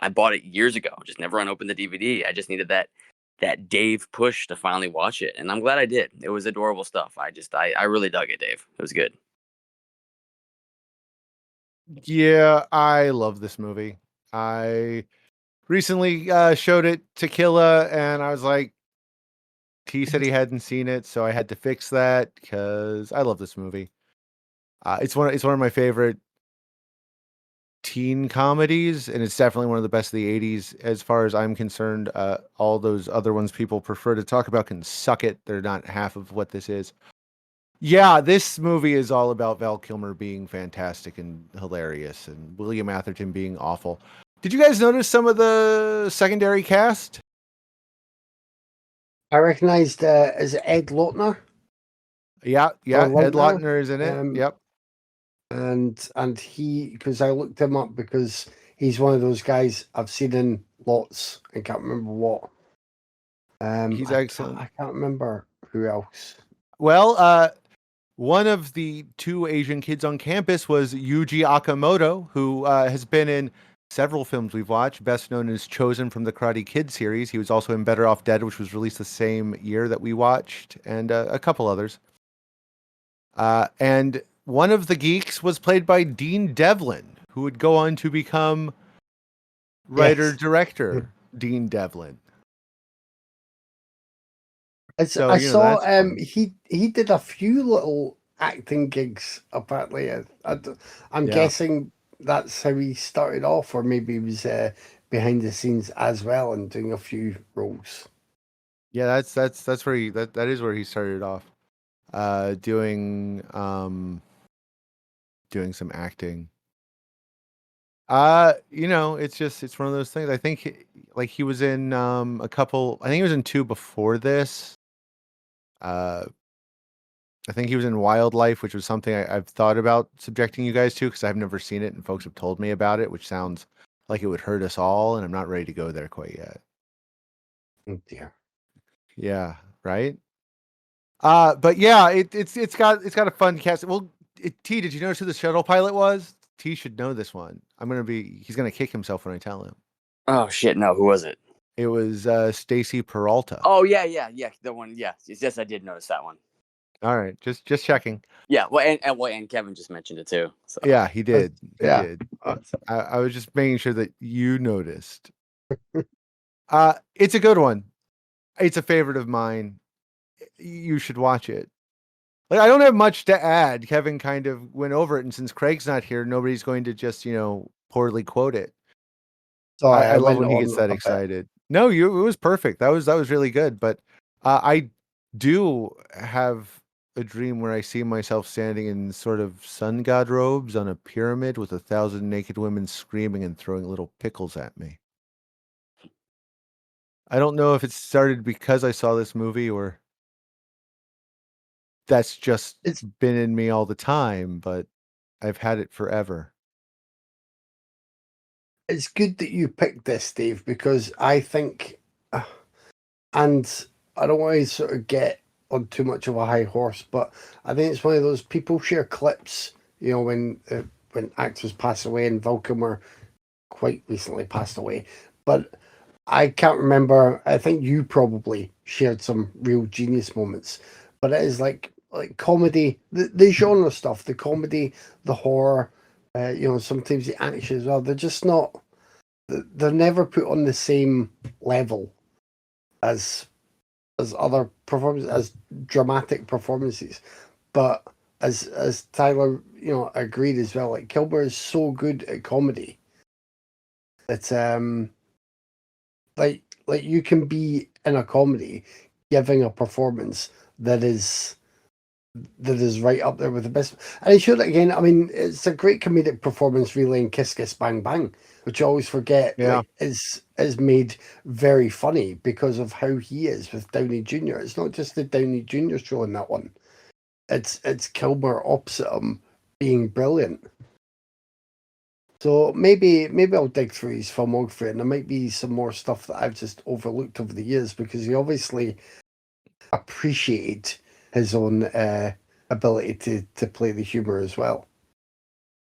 I bought it years ago. Just never unopened the DVD. I just needed that Dave push to finally watch it, and I'm glad I did. It was adorable stuff. I really dug it, Dave. It was good. Yeah, I love this movie. I recently showed it to Killa, and I was like, he said he hadn't seen it, so I had to fix that because I love this movie. It's one of my favorite teen comedies, and it's definitely one of the best of the 80s as far as I'm concerned. All those other ones people prefer to talk about can suck it. They're not half of what this is. Yeah, this movie is all about Val Kilmer being fantastic and hilarious, and William Atherton being awful. Did you guys notice some of the secondary cast? I recognized is it Ed Lautner? Yeah, Or Ed Lautner? Lautner is in it. Yep. And he, because I looked him up because he's one of those guys I've seen in lots and can't remember what. He's excellent. I can't remember who else. Well, One of the two Asian kids on campus was Yuji Akamoto, who has been in several films we've watched, best known as Chosen from the Karate Kid series. He was also in Better Off Dead, which was released the same year that we watched, and a couple others. And one of the geeks was played by Dean Devlin, who would go on to become Yes. writer-director Dean Devlin. So, I saw that's fun. he did a few little acting gigs apparently. I'm Yeah. guessing that's how he started off, or maybe he was behind the scenes as well and doing a few roles. Yeah, that's where that is where he started off. Doing some acting. It's one of those things. I think he was in a couple. I think he was in two before this. Uh, I think he was in Wildlife, which was something I've thought about subjecting you guys to because I've never seen it and folks have told me about it, which sounds like it would hurt us all, and I'm not ready to go there quite yet. Oh dear. Yeah, right. But yeah, it's got a fun cast. Well, T, did you notice who the shuttle pilot was? T should know this one. He's gonna kick himself when I tell him. Oh shit! No, who was it? It was Stacy Peralta. Oh yeah, the one. Yeah, yes, I did notice that one. All right, just checking. Yeah, and Kevin just mentioned it too. So Yeah, he did. He Yeah. did. I was just making sure that you noticed. It's a good one. It's a favorite of mine. You should watch it. Like, I don't have much to add. Kevin kind of went over it, and since Craig's not here, nobody's going to just, poorly quote it. Sorry, I I love went when he gets on that a bit. excited. No, it was perfect. That was really good. But I do have a dream where I see myself standing in sort of sun god robes on a pyramid with 1,000 naked women screaming and throwing little pickles at me. I don't know if it started because I saw this movie or that's just It's been in me all the time, but I've had it forever. it's good that you picked this, Dave, because I think, and I don't want to sort of get on too much of a high horse, but I think it's one of those people share clips. When actors pass away, and Vulcan quite recently passed away, but I can't remember. I think you probably shared some real genius moments, but it is like comedy, the genre stuff, the comedy, the horror, sometimes the action as well. They're just not. They're never put on the same level as other performances, as dramatic performances. But as Tyler, agreed as well. Like Kilmer is so good at comedy. It's like you can be in a comedy giving a performance that is right up there with the best. And he showed it again. I mean, it's a great comedic performance, really, in Kiss Kiss Bang Bang, which I always forget. Yeah. Like, is made very funny because of how he is with Downey Jr. It's not just the Downey Jr. show in that one. It's Kilmer opposite him being brilliant. So maybe I'll dig through his filmography, and there might be some more stuff that I've just overlooked over the years because he obviously appreciated his own ability to play the humor as well.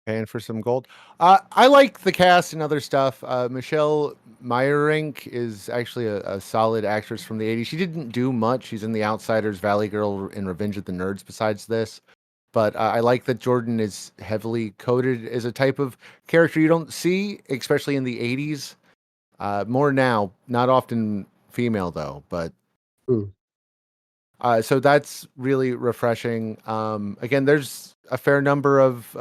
Paying for some gold. I like the cast and other stuff. Michelle Meyerink is actually a solid actress from the 80s. She didn't do much. She's in The Outsiders, Valley Girl, and Revenge of the Nerds besides this. But I like that Jordan is heavily coded as a type of character you don't see, especially in the 80s. More now, not often female though, but Mm. so that's really refreshing. Again, there's a fair number of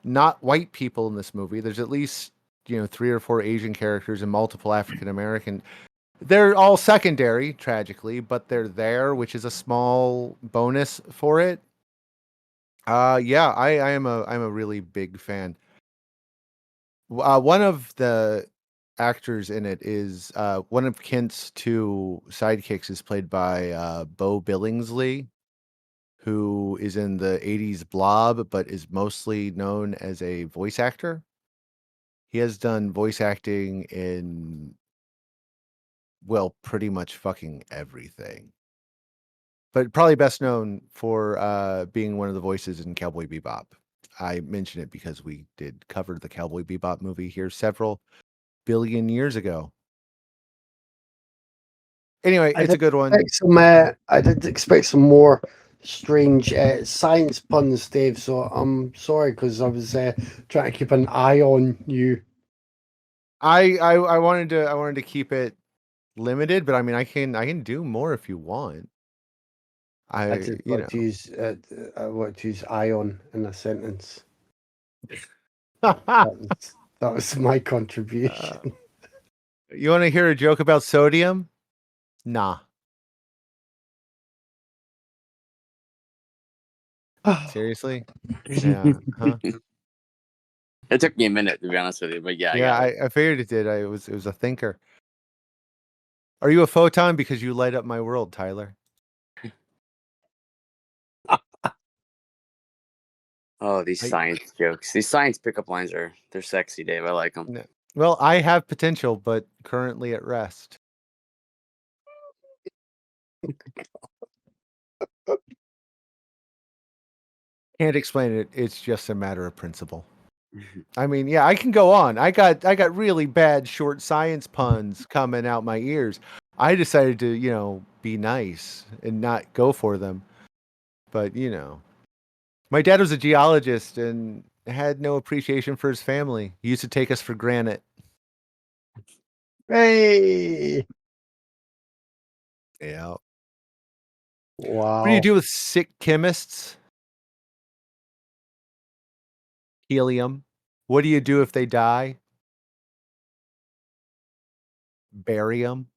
not white people in this movie. There's at least, 3 or 4 Asian characters and multiple African American. They're all secondary, tragically, but they're there, which is a small bonus for it. Yeah, I'm a really big fan. One of the actors in it is one of Kent's two sidekicks is played by Bo Billingsley, who is in the 80s Blob, but is mostly known as a voice actor. He has done voice acting in, well, pretty much fucking everything. but probably best known for being one of the voices in Cowboy Bebop. I mention it because we did cover the Cowboy Bebop movie here several billion years ago. Anyway, it's a good one. I did expect some more strange science puns, Dave. So I'm sorry because I was trying to keep an eye on you. I wanted to keep it limited, but I mean I can do more if you want. I just want to use I want to use ion in a sentence. That was my contribution. You want to hear a joke about sodium? Nah. Seriously? Yeah. Huh? It took me a minute to be honest with you, but yeah, I Yeah, got it. I figured it did. It was a thinker. Are you a photon because you light up my world, Tyler? Oh, these science jokes. These science pickup lines they're sexy, Dave. I like them. No. Well, I have potential, but currently at rest. Can't explain it. It's just a matter of principle. I mean, yeah, I can go on. I got really bad short science puns coming out my ears. I decided to, be nice and not go for them. But, my dad was a geologist and had no appreciation for his family. He used to take us for granted. Hey! Yeah. Wow. What do you do with sick chemists? Helium. What do you do if they die? Bury them.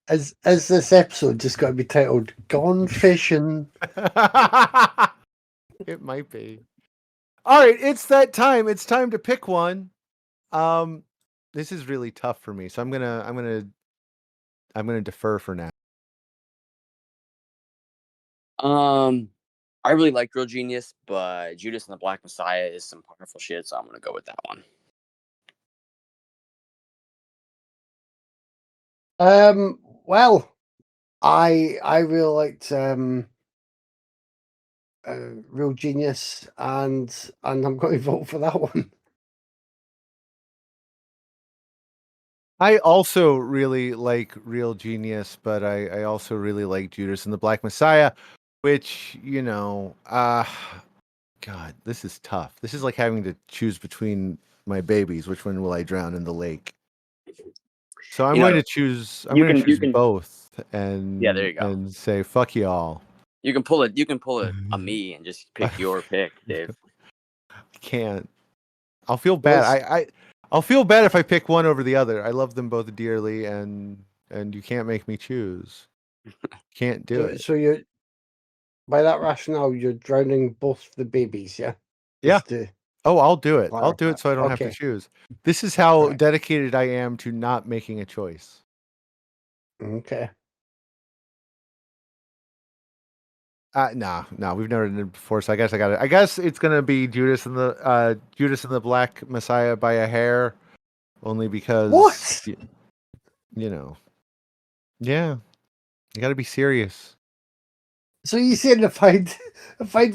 As this episode just got to be titled "Gone Fishing"? It might be. All right, it's that time. It's time to pick one. This is really tough for me, so I'm gonna defer for now. I really like Real Genius, but Judas and the Black Messiah is some powerful shit, so I'm gonna go with that one. Well, I really liked Real Genius, and I'm going to vote for that one. I also really like Real Genius, but I also really like Judas and the Black Messiah, which, God, this is tough. This is like having to choose between my babies. Which one will I drown in the lake? So I'm going to choose. I'm going to choose both, Yeah, there you go. and say fuck y'all. You can pull it a me and just pick your pick, Dave. I can't. I'll feel bad. I'll feel bad if I pick one over the other. I love them both dearly, and you can't make me choose. Can't do it. So you're, by that rationale, you're drowning both the babies, yeah? Yeah. Oh, I'll do it. I'll do it so I don't have to Okay. choose. This is how dedicated I am to not making a choice. Okay. No, we've never done it before, so I guess I got it. I guess it's gonna be Judas and the Black Messiah by a hair, only because What? Yeah, you got to be serious. So you said if I'd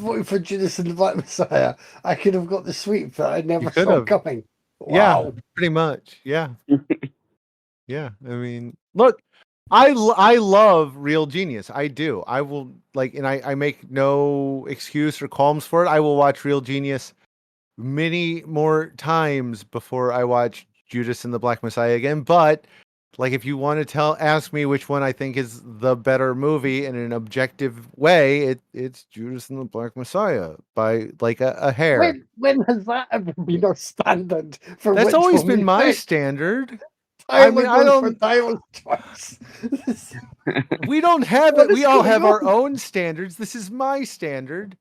voted for Judas and the Black Messiah, I could have got the sweep that I never saw coming. Wow. Yeah, pretty much. Yeah. Yeah. I mean, look, I love Real Genius. I do. I will and I make no excuse or qualms for it. I will watch Real Genius many more times before I watch Judas and the Black Messiah again. But if you want to ask me which one I think is the better movie in an objective way, it's Judas and the Black Messiah by a hair. When has that ever been our standard for? That's always been my standard. Tyler goes for Tyler's choice. We don't have it. We all have our own standards. This is my standard.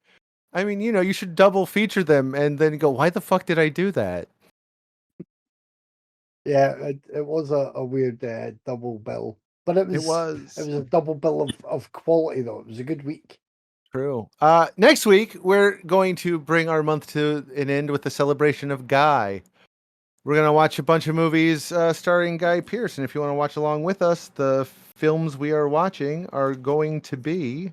I mean, you should double feature them and then go, why the fuck did I do that? Yeah, it was a weird double bill, but it was a double bill of quality though. It was a good week. True. Next week we're going to bring our month to an end with the celebration of Guy. We're gonna watch a bunch of movies starring Guy Pearce, and if you want to watch along with us, the films we are watching are going to be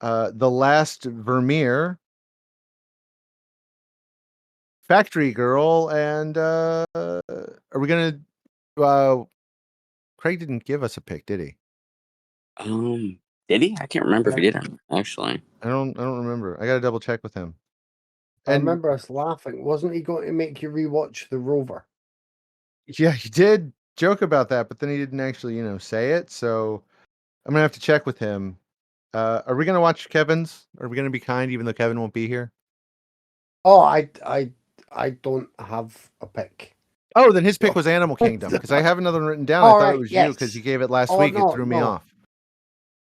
The Last Vermeer, Factory Girl, and are we gonna? Craig didn't give us a pick, did he? Did he? I can't remember if he did actually. I don't remember. I gotta double check with him. I remember us laughing. Wasn't he going to make you rewatch The Rover? Yeah, he did joke about that, but then he didn't actually, say it. So I'm gonna have to check with him. Are we gonna watch Kevin's? Are we gonna be kind, even though Kevin won't be here? Oh, I don't have a pick. Oh, then his pick was Animal Kingdom, because I have another one written down. I thought it was you because you gave it last week. It threw me off.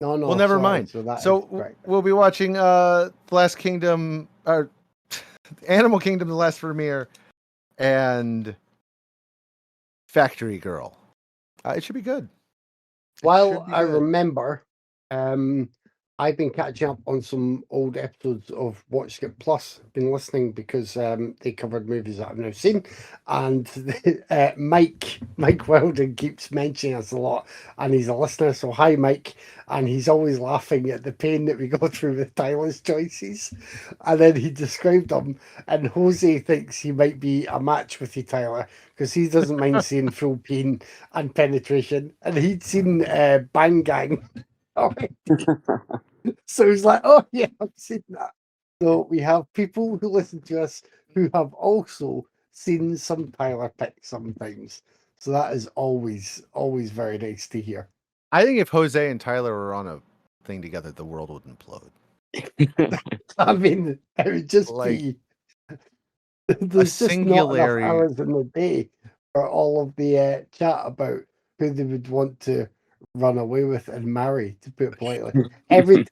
No. Well, never mind. So we'll be watching The Last Kingdom, or Animal Kingdom, The Last Vermeer, and Factory Girl. It should be good. While I remember, I've been catching up on some old episodes of Watch Skip Plus. Been listening because they covered movies that I've now seen, and Mike Weldon keeps mentioning us a lot, and he's a listener. So hi, Mike, and he's always laughing at the pain that we go through with Tyler's choices, and then he described them, and Jose thinks he might be a match with you, Tyler, because he doesn't mind seeing full pain and penetration, and he'd seen Bang Gang. So he's like, oh yeah, I've seen that. So we have people who listen to us who have also seen some Tyler picks sometimes. So that is always very nice to hear. I think if Jose and Tyler were on a thing together, the world would implode. I mean, it would just be there's just not enough hours in the day for all of the chat about who they would want to run away with and marry, to put it politely. Every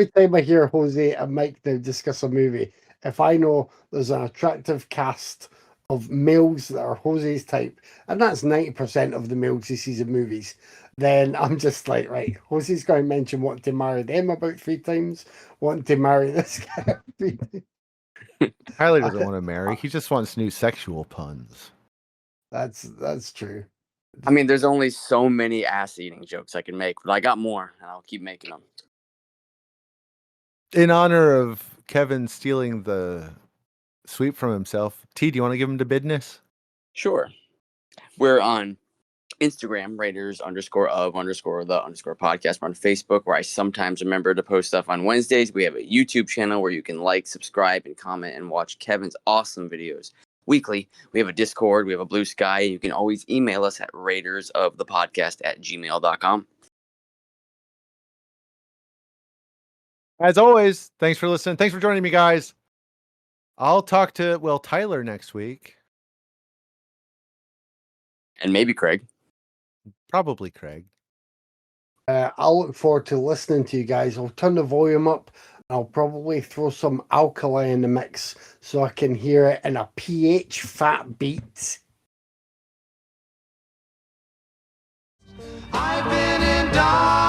time I hear Jose and Mike now discuss a movie, if I know there's an attractive cast of males that are Jose's type, and that's 90% of the males he sees in movies, then I'm just like, right, Jose's going to mention wanting to marry them about 3 times, wanting to marry this guy. Tyler doesn't want to marry. He just wants new sexual puns. That's true. I mean, there's only so many ass-eating jokes I can make, but I got more, and I'll keep making them. In honor of Kevin stealing the sweep from himself, T, do you want to give him the business? Sure. We're on Instagram, Raiders_of_the_podcast. We're on Facebook, where I sometimes remember to post stuff on Wednesdays. We have a YouTube channel where you can like, subscribe, and comment and watch Kevin's awesome videos weekly. We have a Discord. We have a Blue Sky. You can always email us at raidersofthepodcast@gmail.com. As always, thanks for listening. Thanks for joining me, guys. I'll talk to, Tyler next week. And maybe Craig. Probably Craig. I'll look forward to listening to you guys. I'll turn the volume up. I'll probably throw some alkali in the mix so I can hear it in a pH fat beat. I've been in dark.